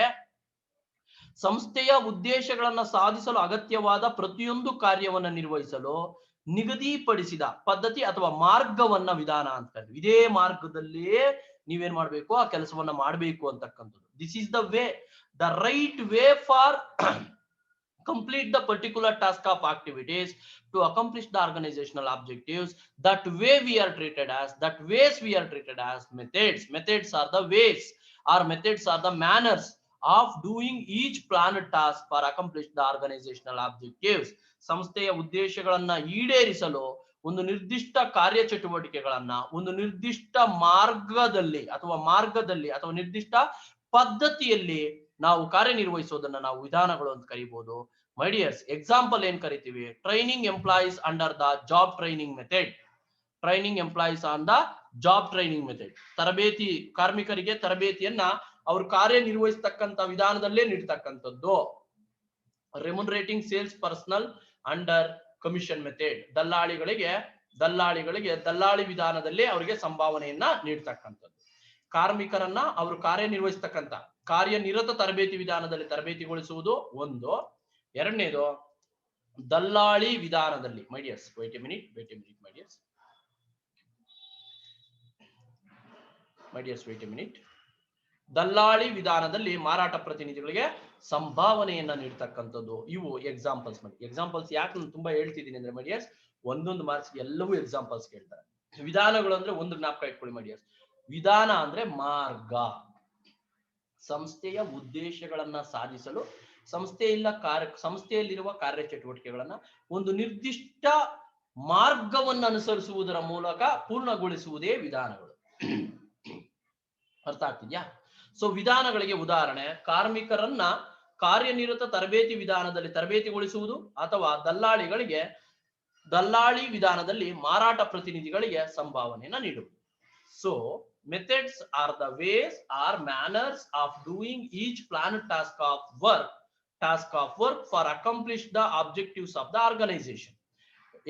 ಸಂಸ್ಥೆಯ ಉದ್ದೇಶಗಳನ್ನು ಸಾಧಿಸಲು ಅಗತ್ಯವಾದ ಪ್ರತಿಯೊಂದು ಕಾರ್ಯವನ್ನು ನಿರ್ವಹಿಸಲು ನಿಗದಿಪಡಿಸಿದ ಪದ್ಧತಿ ಅಥವಾ ಮಾರ್ಗವನ್ನ ವಿಧಾನ ಅಂತ ಕರೀತೀವಿ. ಇದೇ ಮಾರ್ಗದಲ್ಲಿ ನೀವೇನ್ ಮಾಡ್ಬೇಕು, ಆ ಕೆಲಸವನ್ನ ಮಾಡಬೇಕು ಅಂತಕ್ಕಂಥದ್ದು. This is the way, the right way for complete the particular task of activities to accomplish the organizational objectives. That way we are treated as, that ways we are treated as methods. Methods are the ways, or methods are the manners of doing each planned task for accomplish the organizational objectives. ಸಂಸ್ಥೆಯ ಉದ್ದೇಶಗಳನ್ನ ಈಡೇರಿಸಲು ಒಂದು ನಿರ್ದಿಷ್ಟ ಕಾರ್ಯಚಟುವಟಿಕೆಗಳನ್ನ ಒಂದು ನಿರ್ದಿಷ್ಟ ಮಾರ್ಗದಲ್ಲಿ ಅಥವಾ ನಿರ್ದಿಷ್ಟ ಪದ್ಧತಿಯಲ್ಲಿ ನಾವು ಕಾರ್ಯನಿರ್ವಹಿಸೋದನ್ನ ನಾವು ವಿಧಾನಗಳು ಅಂತ ಕರೀಬಹುದು. ಮೈ ಡಿಯರ್ಸ್, ಎಕ್ಸಾಂಪಲ್ ಏನ್ ಕರಿತೀವಿ? Training employees under the job training method. Training employees on the job training method. ತರಬೇತಿ ಕಾರ್ಮಿಕರಿಗೆ ತರಬೇತಿಯನ್ನ ಅವರು ಕಾರ್ಯನಿರ್ವಹಿಸತಕ್ಕಂತ ವಿಧಾನದಲ್ಲೇ ನೀಡ್ತಕ್ಕಂಥದ್ದು. Remunerating sales personnel under commission method. ದಲ್ಲಾಳಿಗಳಿಗೆ ದಲ್ಲಾಳಿ ವಿಧಾನದಲ್ಲಿ ಅವರಿಗೆ ಸಂಭಾವನೆಯನ್ನ ನೀಡ್ತಕ್ಕಂಥದ್ದು. ಕಾರ್ಮಿಕರನ್ನ ಅವರು ಕಾರ್ಯನಿರ್ವಹಿಸತಕ್ಕಂತ ಕಾರ್ಯನಿರತ ತರಬೇತಿ ವಿಧಾನದಲ್ಲಿ ತರಬೇತಿಗೊಳಿಸುವುದು ಒಂದು. ಎರಡನೇದು ದಲ್ಲಾಳಿ ವಿಧಾನದಲ್ಲಿ. My dears, wait a minute my dears, wait a minute. ದಲ್ಲಾಳಿ ವಿಧಾನದಲ್ಲಿ ಮಾರಾಟ ಪ್ರತಿನಿಧಿಗಳಿಗೆ ಸಂಭಾವನೆಯನ್ನ ನೀಡ್ತಕ್ಕಂಥದ್ದು. ಇವು ಎಕ್ಸಾಂಪಲ್ಸ್. ಎಕ್ಸಾಂಪಲ್ಸ್ ಯಾಕೆ ನಾನು ತುಂಬಾ ಹೇಳ್ತಿದ್ದೀನಿ ಅಂದ್ರೆ ಮೈ ಡಿಯರ್ಸ್, ಒಂದೊಂದು ಮಾರ್ಕ್ಸ್ ಎಲ್ಲವೂ ಎಕ್ಸಾಂಪಲ್ಸ್ ಕೇಳ್ತಾರೆ. ವಿಧಾನಗಳು ಅಂದ್ರೆ ಒಂದು ಜ್ಞಾಪಕ ಇಟ್ಕೊಳ್ಳಿ ಮೈ ಡಿಯರ್ಸ್, ವಿಧಾನ ಅಂದ್ರೆ ಮಾರ್ಗ. ಸಂಸ್ಥೆಯ ಉದ್ದೇಶಗಳನ್ನ ಸಾಧಿಸಲು ಸಂಸ್ಥೆಯಲ್ಲಿರುವ ಕಾರ್ಯಚಟುವಟಿಕೆಗಳನ್ನ ಒಂದು ನಿರ್ದಿಷ್ಟ ಮಾರ್ಗವನ್ನು ಅನುಸರಿಸುವುದರ ಮೂಲಕ ಪೂರ್ಣಗೊಳಿಸುವುದೇ ವಿಧಾನಗಳು. ಅರ್ಥ ಆಗ್ತಿದ್ಯಾ? ಸೊ ವಿಧಾನಗಳಿಗೆ ಉದಾಹರಣೆ, ಕಾರ್ಮಿಕರನ್ನ ಕಾರ್ಯನಿರತ ತರಬೇತಿ ವಿಧಾನದಲ್ಲಿ ತರಬೇತಿಗೊಳಿಸುವುದು, ಅಥವಾ ದಲ್ಲಾಳಿಗಳಿಗೆ ದಲ್ಲಾಳಿ ವಿಧಾನದಲ್ಲಿ ಮಾರಾಟ ಪ್ರತಿನಿಧಿಗಳಿಗೆ ಸಂಭಾವನೆಯನ್ನ ನೀಡುವುದು. So methods are the ways or manners of doing each planned task of work for accomplish the objectives of the organization.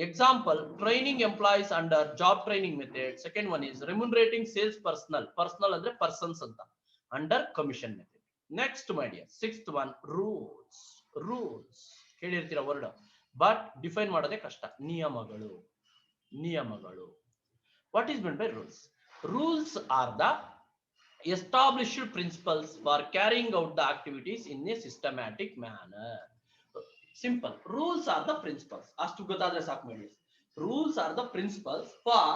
Example, training employees under job training method. Second one is remunerating sales personnel andre persons anta under commission method. Next my dear, sixth one, rules ಕೇಳಿರ್ತೀರಾ word, but define ಮಾಡೋದೇ ಕಷ್ಟ. ನಿಯಮಗಳು. What is meant by rules? Rules are the established principles for carrying out the activities in a systematic manner. Simple. Rules are the principles. ಅಷ್ಟು ಗೊತ್ತಾದ್ರೆ ಸಾಕು ಮಾಡಿ. Rules are the principles for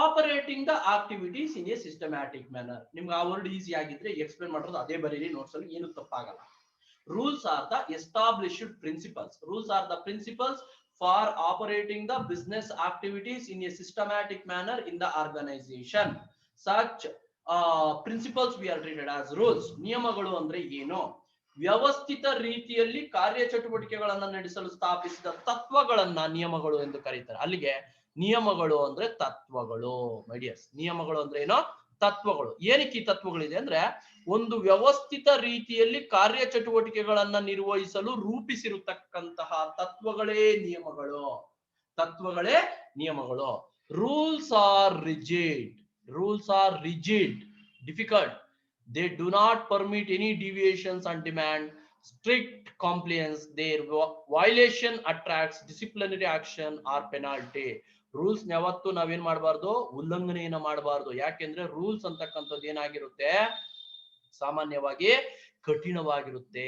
operating the activities in a systematic manner. ನಿಮ್ಗೆ ಆ word easy ಆಗಿದ್ರೆ explain ಮಾಡೋದು ಅದೇ ಬರೀರಿ, ನೋಟ್ಸ್ ಅಲ್ಲಿ ಏನು ತಪ್ಪಾಗಲ್ಲ. Rules are the established principles. Rules are the principles for operating the business activities in a systematic manner in the organization. Such principles we are treated as rules. ನಿಯಮಗಳು ಅಂದ್ರೆ ಏನು? ವ್ಯವಸ್ಥಿತ ರೀತಿಯಲ್ಲಿ ಕಾರ್ಯಚಟುವಟಿಕೆಗಳನ್ನ ನಡೆಸಲು ಸ್ಥಾಪಿಸಿದ ತತ್ವಗಳನ್ನ ನಿಯಮಗಳು ಎಂದು ಕರೀತಾರೆ. ಅಲ್ಲಿಗೆ ನಿಯಮಗಳು ಅಂದ್ರೆ ತತ್ವಗಳು. ಮೈ ಡಿಯರ್ಸ್, ನಿಯಮಗಳು ಅಂದ್ರೆ ಏನೋ ತತ್ವಗಳು. ಏನಕ್ಕೆ ಈ ತತ್ವಗಳಿದೆ ಅಂದ್ರೆ, ಒಂದು ವ್ಯವಸ್ಥಿತ ರೀತಿಯಲ್ಲಿ ಕಾರ್ಯಚಟುವಟಿಕೆಗಳನ್ನ ನಿರ್ವಹಿಸಲು ರೂಪಿಸಿರತಕ್ಕಂತಹ ತತ್ವಗಳೇ ನಿಯಮಗಳು. Rules are rigid, difficult. They do not permit any deviations and demand strict compliance. Their violation attracts disciplinary action or penalty. Rules ಯಾವತ್ತು ನಾವೇನ್ ಮಾಡಬಾರ್ದು, ಉಲ್ಲಂಘನೆಯನ್ನ ಮಾಡಬಾರ್ದು. ಯಾಕೆಂದ್ರೆ ರೂಲ್ಸ್ ಅಂತಕ್ಕಂಥದ್ದು ಏನಾಗಿರುತ್ತೆ, ಸಾಮಾನ್ಯವಾಗಿ ಕಠಿಣವಾಗಿರುತ್ತೆ.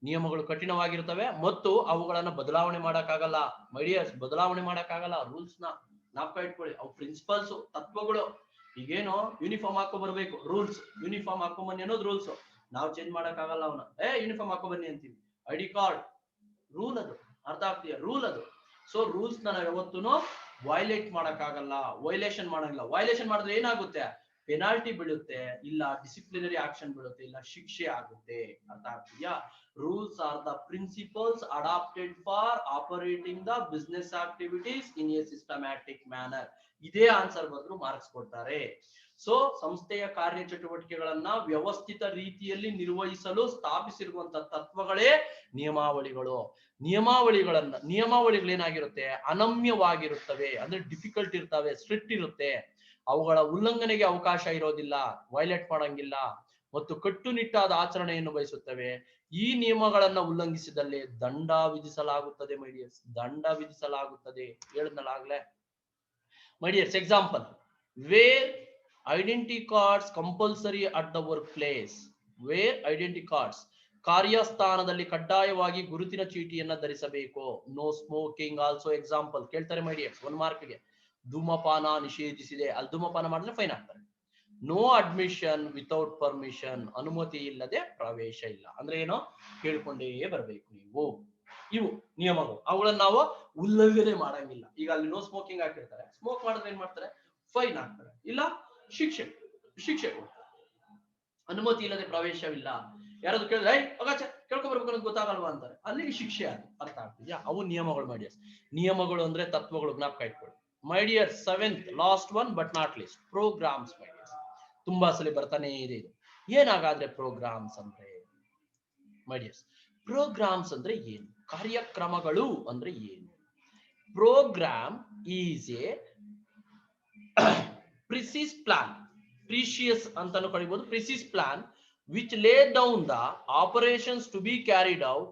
ನಿಯಮಗಳು ಕಠಿಣವಾಗಿರ್ತವೆ ಮತ್ತು ಅವುಗಳನ್ನ ಬದಲಾವಣೆ ಮಾಡಕ್ಕಾಗಲ್ಲ. ಮೈ ಡಿಯರ್ಸ್, ಬದಲಾವಣೆ ಮಾಡಕ್ಕಾಗಲ್ಲ. ರೂಲ್ಸ್ ನ ಜ್ಞಾಪಕ ಇಟ್ಕೊಳ್ಳಿ, ಅವು ಪ್ರಿನ್ಸಿಪಲ್ಸ್, ತತ್ವಗಳು ಈಗೇನು ಯೂನಿಫಾರ್ಮ್ ಹಾಕೋ ಬರ್ಬೇಕು, ರೂಲ್ಸ್. ಯೂನಿಫಾರ್ಮ್ ಹಾಕೋ ಬನ್ನಿ ಅನ್ನೋದು ರೂಲ್ಸ್. ನಾವು ಚೇಂಜ್ ಮಾಡಕ್ ಆಗಲ್ಲ ಅವನ. ಯೂನಿಫಾರ್ಮ್ ಹಾಕೋ ಬನ್ನಿ ಅಂತೀವಿ. ಐಡಿ ಕಾರ್ಡ್ ರೂಲ್ ಅದು, ಅರ್ಥ ಆಗ್ತೀಯ? ರೂಲ್ ಅದು. ಸೊ ರೂಲ್ಸ್ ನಾವು ಯಾವತ್ತೂ ವೈಲೇಟ್ ಮಾಡಕ್ ಆಗಲ್ಲ, ವೈಲೇಷನ್ ಮಾಡಂಗಿಲ್ಲ. ವೈಲೇಷನ್ ಮಾಡಿದ್ರೆ ಏನಾಗುತ್ತೆ? ಪೆನಾಲ್ಟಿ ಬೀಳುತ್ತೆ, ಇಲ್ಲ ಡಿಸಿಪ್ಲಿನರಿ ಆಕ್ಷನ್ ಬೀಳುತ್ತೆ, ಇಲ್ಲ ಶಿಕ್ಷೆ ಆಗುತ್ತೆ. ಅರ್ಥ ಆಗ್ತೀಯಾ? Rules are the principles adapted for operating the business activities in a systematic manner. ಇದೇ ಆನ್ಸರ್ ಬಂದ್ರು ಮಾರ್ಕ್ಸ್ ಕೊಡ್ತಾರೆ. ಸೊ ಸಂಸ್ಥೆಯ ಕಾರ್ಯಚಟುವಟಿಕೆಗಳನ್ನ ವ್ಯವಸ್ಥಿತ ರೀತಿಯಲ್ಲಿ ನಿರ್ವಹಿಸಲು ಸ್ಥಾಪಿಸಿರುವಂತಹ ತತ್ವಗಳೇ ನಿಯಮಾವಳಿಗಳು. ನಿಯಮಾವಳಿಗಳೇನಾಗಿರುತ್ತೆ? ಅನಮ್ಯವಾಗಿರುತ್ತವೆ, ಅಂದ್ರೆ ಡಿಫಿಕಲ್ಟ್ ಇರ್ತವೆ, ಸ್ಟ್ರಿಕ್ಟ್ ಇರುತ್ತೆ, ಅವುಗಳ ಉಲ್ಲಂಘನೆಗೆ ಅವಕಾಶ ಇರೋದಿಲ್ಲ, ವೈಲೇಟ್ ಮಾಡಂಗಿಲ್ಲ, ಮತ್ತು ಕಟ್ಟುನಿಟ್ಟಾದ ಆಚರಣೆಯನ್ನು ಬಯಸುತ್ತವೆ. ಈ ನಿಯಮಗಳನ್ನ ಉಲ್ಲಂಘಿಸಿದಲ್ಲಿ ದಂಡ ವಿಧಿಸಲಾಗುತ್ತದೆ ಮೈ ಡಿಯರ್ಸ್, ದಂಡ ವಿಧಿಸಲಾಗುತ್ತದೆ. ಹೇಳಿದ್ನಲ್ಲಾಗ್ಲೇ my dears. Example: wear identity cards compulsory at the workplace. Wear identity cards, ಕಾರ್ಯಸ್ಥಾನದಲ್ಲಿ ಕಡ್ಡಾಯವಾಗಿ ಗುರುತಿನ ಚೀಟಿಯನ್ನ ಧರಿಸಬೇಕು. No smoking also example. ಕೇಳ್ತಾರೆ ಮೈ ಡಿಯರ್ಸ್ 1 ಮಾರ್ಕ್ಗೆ. ಧೂಮಪಾನ ನಿಷೇಧಿಸಿದೆ, ಅಲ್ಲಿ ಧೂಮಪಾನ ಮಾಡಿದ್ರೆ ಫೈನ್ ಹಾಕ್ತಾರೆ. ನೋ ಅಡ್ಮಿಷನ್ ವಿತೌಟ್ ಪರ್ಮಿಷನ್, ಅನುಮತಿ ಇಲ್ಲದೆ ಪ್ರವೇಶ ಇಲ್ಲ. ಅಂದ್ರೆ ಏನೋ ಕೇಳ್ಕೊಂಡೇ ಬರ್ಬೇಕು ನೀವು. ಇವು ನಿಯಮಗಳು, ಅವುಗಳನ್ನ ನಾವು ಉಲ್ಲಂಘನೆ ಮಾಡಂಗಿಲ್ಲ. ಈಗ ಅಲ್ಲಿ ನೋ ಸ್ಮೋಕಿಂಗ್ ಹಾಕಿರ್ತಾರೆ, ಸ್ಮೋಕ್ ಮಾಡಿದ್ರೆ ಏನ್ ಮಾಡ್ತಾರೆ? ಫೈನ್ ಹಾಕ್ತಾರೆ, ಇಲ್ಲ ಶಿಕ್ಷೆ ಕೊಡ್ತಾರೆ. ಅನುಮತಿ ಇಲ್ಲದೆ ಪ್ರವೇಶವಿಲ್ಲ. ಯಾರಾದ್ರೂ ಕೇಳಿದ್ರೆ ಕೇಳ್ಕೊಂಡ್ಬರ್ಬೇಕು ಅನ್ನೋದು ಗೊತ್ತಾಗಲ್ವಾ ಅಂತಾರೆ, ಅಲ್ಲಿಗೆ ಶಿಕ್ಷೆ ಅದು. ಅರ್ಥ ಆಗ್ತಿದ್ಯಾ? ಅವು ನಿಯಮಗಳು ಮೈ ಡಿಯರ್ಸ್. ನಿಯಮಗಳು ಅಂದ್ರೆ ತತ್ವಗಳು, ಜ್ಞಾಪಕ ಇಟ್ಕೊಳ್ಳಿ my dear. 7th last one but not least, programmes my dears. ತುಂಬಾ ಸಲ ಬರ್ತಾನೆ ಇದೆ ಇದು. ಏನಾಗಾದ್ರೆ ಪ್ರೋಗ್ರಾಮ್ಸ್ ಅಂದ್ರೆ ಮೈ ಡಿಯರ್ಸ್? ಪ್ರೋಗ್ರಾಮ್ಸ್ ಅಂದ್ರೆ ಏನು? ಕಾರ್ಯಕ್ರಮಗಳು ಅಂದ್ರೆ ಏನು? Programme is a precise plan, precious ಅಂತಾನು ಕರೀಬಹುದು, precise plan which lay down the operations to be carried out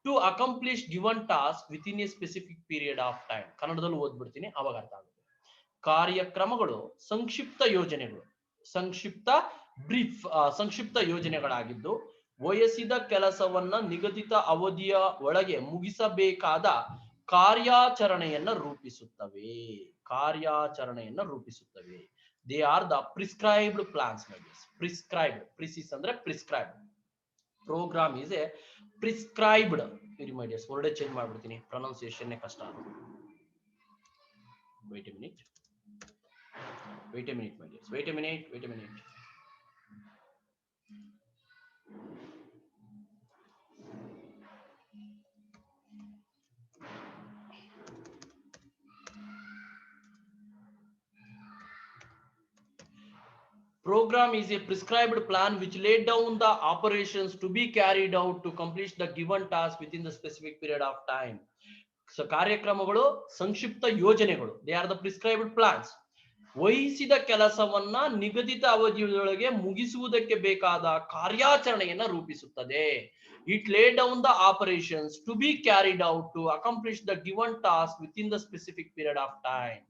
to accomplish given task within a specific period of time. ಕನ್ನಡದಲ್ಲಿ ಓದ್ಬಿಡ್ತೀನಿ, ಅವಾಗ ಅರ್ಥ ಆಗುತ್ತೆ. ಕಾರ್ಯಕ್ರಮಗಳು ಸಂಕ್ಷಿಪ್ತ ಯೋಜನೆಗಳು, ಸಂಕ್ಷಿಪ್ತ ಯೋಜನೆಗಳಾಗಿದ್ದು ವಹಿಸಿದ ಕೆಲಸವನ್ನ ನಿಗದಿತ ಅವಧಿಯ ಒಳಗೆ ಮುಗಿಸಬೇಕಾದ ಕಾರ್ಯಾಚರಣೆಯನ್ನ ರೂಪಿಸುತ್ತವೆ. They are the prescribed plans, my dears. Prescribed, precis ಅಂದ್ರೆ prescribed. Program is a prescribed. ಇರಿ my dears, ವರ್ಡ್ ಚೇಂಜ್ ಮಾಡ್ಬಿಡ್ತೀನಿ, ಪ್ರೊನೌನ್ಸಿಯೇಷನ್ ಕಷ್ಟ. Wait a minute my dears, wait a minute. Program is a prescribed plan which laid down the operations to be carried out to accomplish the given task within the specific period of time. So ಕಾರ್ಯಕ್ರಮಗಳು ಸಂಕ್ಷಿಪ್ತ ಯೋಜನೆಗಳು. They are the prescribed plans. ವಹಿಸಿದ ಕೆಲಸವನ್ನ ನಿಗದಿತ ಅವಧಿಯೊಳಗೆ ಮುಗಿಸುವುದಕ್ಕೆ ಬೇಕಾದ ಕಾರ್ಯಾಚರಣೆಯನ್ನ ರೂಪಿಸುತ್ತದೆ. It laid down the operations to be carried out to accomplish the given task within the specific period of time.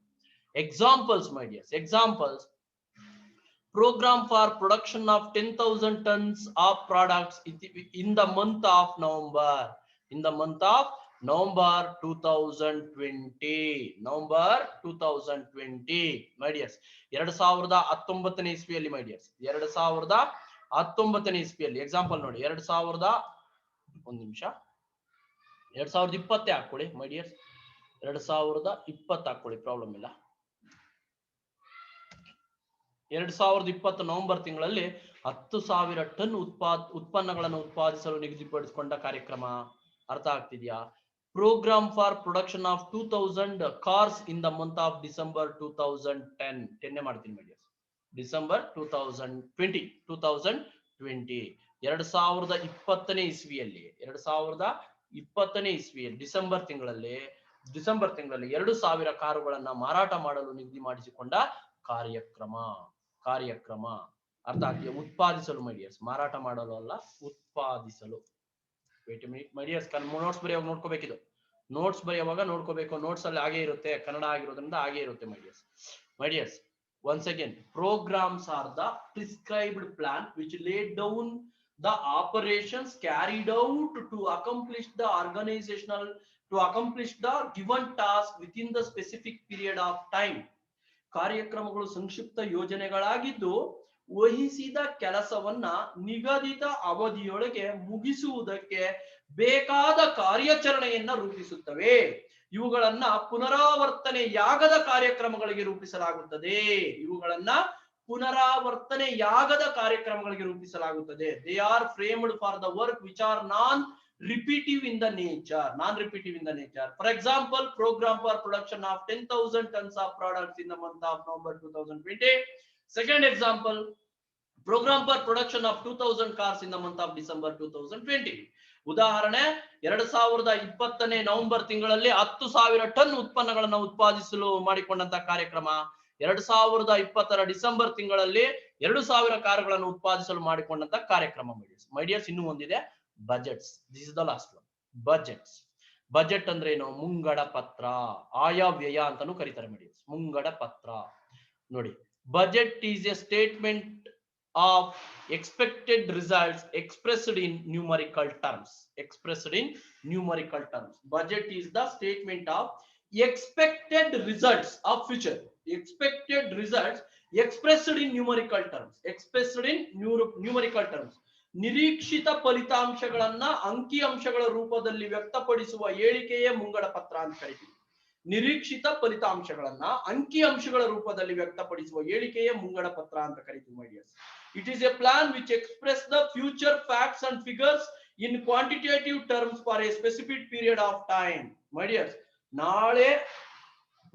Examples, my dears. Examples: program for production of 10,000 tons of products in the month of November. In the month of November 2020. November 2020. My dears. 2019 ಇಸ್ವಿಯಲ್ಲಿ my dears. 2019 ಇಸ್ವಿಯಲ್ಲಿ example ನೋಡಿ. 2020 ಹಾಕೊಳ್ಳಿ my dears. 2020 ಹಾಕೊಳ್ಳಿ, problem ಇಲ್ಲ. 2020 November ತಿಂಗಳಲ್ಲಿ 10,000 ton ಉತ್ಪನ್ನಗಳನ್ನು ಉತ್ಪಾದಿಸಲು ನಿಗದಿಪಡಿಸಿಕೊಂಡ ಕಾರ್ಯಕ್ರಮ. ಅರ್ಥ ಆಗ್ತಿದ್ಯಾ? Programme for production of 2000 cars in the month of December 2010. 10 ಮಾಡ್ತೀನಿ ಮೈ ಡಿಯರ್ಸ್. ಡಿಸೆಂಬರ್ 2020. 2020 ಇಸ್ವಿಯಲ್ಲಿ 2020 ಇಸ್ವಿಯಲ್ಲಿ ಡಿಸೆಂಬರ್ ತಿಂಗಳಲ್ಲಿ 2,000 ಕಾರುಗಳನ್ನ ಮಾರಾಟ ಮಾಡಲು ನಿಗದಿ ಮಾಡಿಸಿಕೊಂಡ ಕಾರ್ಯಕ್ರಮ. ಅರ್ಥ ಆಗ್ತಿದೆ? ಉತ್ಪಾದಿಸಲು ಮೈ ಡಿಯರ್ಸ್, ಮಾರಾಟ ಮಾಡಲು ಅಲ್ಲ, ಉತ್ಪಾದಿಸಲು. Wait minute my dears, notes ಬರೆಯುವಾಗ ನೋಡ್ಕೋಬೇಕಿದು. ನೋಟ್ಸ್ ಬರೆಯುವಾಗ ನೋಡ್ಕೋಬೇಕು, ನೋಟ್ಸ್ ಅಲ್ಲಿ ಹಾಗೆ ಇರುತ್ತೆ, ಕನ್ನಡ ಆಗಿರೋದ್ರಿಂದ ಹಾಗೆ ಇರುತ್ತೆ ಮೈ dears. once again, programs are the prescribed plan which laid down the operations carried out to accomplish the given task within the specific period of time. ಕಾರ್ಯಕ್ರಮಗಳು ಸಂಕ್ಷಿಪ್ತ ಯೋಜನೆಗಳಾಗಿದ್ದು ವಹಿಸಿದ ಕೆಲಸವನ್ನ ನಿಗದಿತ ಅವಧಿಯೊಳಗೆ ಮುಗಿಸುವುದಕ್ಕೆ ಬೇಕಾದ ಕಾರ್ಯಾಚರಣೆಯನ್ನ ರೂಪಿಸುತ್ತವೆ. ಇವುಗಳನ್ನ ಪುನರಾವರ್ತನೆಯಾಗದ ಕಾರ್ಯಕ್ರಮಗಳಿಗೆ ರೂಪಿಸಲಾಗುತ್ತದೆ. ಇವುಗಳನ್ನ ಪುನರಾವರ್ತನೆಯಾಗದ ಕಾರ್ಯಕ್ರಮಗಳಿಗೆ ರೂಪಿಸಲಾಗುತ್ತದೆ. They are framed for the work which are non repetitive in the nature. For example, program for production of 10,000 tons of products in the month of November 2020. Second example, program for production of 2,000 cars in the month of December 2020. ಉದಾಹರಣೆ 2020ನೇ November ತಿಂಗಳಲ್ಲಿ 10,000 ton ಉತ್ಪನ್ನಗಳನ್ನು ಉತ್ಪಾದಿಸಲು ಮಾಡಿಕೊಂಡಂತ ಕಾರ್ಯಕ್ರಮ. 2020ರ December ತಿಂಗಳಲ್ಲಿ 2,000 ಕಾರುಗಳನ್ನು ಉತ್ಪಾದಿಸಲು ಮಾಡಿಕೊಂಡಂತ ಕಾರ್ಯಕ್ರಮ. ಮೈ dears, ಇನ್ನೂ ಒಂದಿದೆ budgets. This is the last one. Budgets. Budget ಅಂದ್ರೆ ಏನು? ಮುಂಗಡ ಪತ್ರ, ಆಯಾ ವ್ಯಯ ಅಂತಾನೂ ಕರೀತಾರೆ ಮೀಡಿಯರ್ಸ್. ಮುಂಗಡ ಪತ್ರ ನೋಡಿ. Budget is A statement of expected results expressed in numerical terms. Budget is the statement of expected results of future. Expected results expressed in numerical terms. ನಿರೀಕ್ಷಿತ ಫಲಿತಾಂಶಗಳನ್ನ ಅಂಕಿ ಅಂಶಗಳ ರೂಪದಲ್ಲಿ ವ್ಯಕ್ತಪಡಿಸುವ ಹೇಳಿಕೆಯೇ ಮುಂಗಡ ಪತ್ರ ಅಂತ ಕರೀತೀವಿ. ನಿರೀಕ್ಷಿತ ಫಲಿತಾಂಶಗಳನ್ನ ಅಂಕಿ ಅಂಶಗಳ ರೂಪದಲ್ಲಿ ವ್ಯಕ್ತಪಡಿಸುವ ಹೇಳಿಕೆಯೇ ಮುಂಗಡ ಪತ್ರ ಅಂತ ಕರೀತೀವಿ ಮೈ dears. It is a plan which expresses the future facts and figures in quantitative terms for a specific period of time. My dears, ನಾಳೆ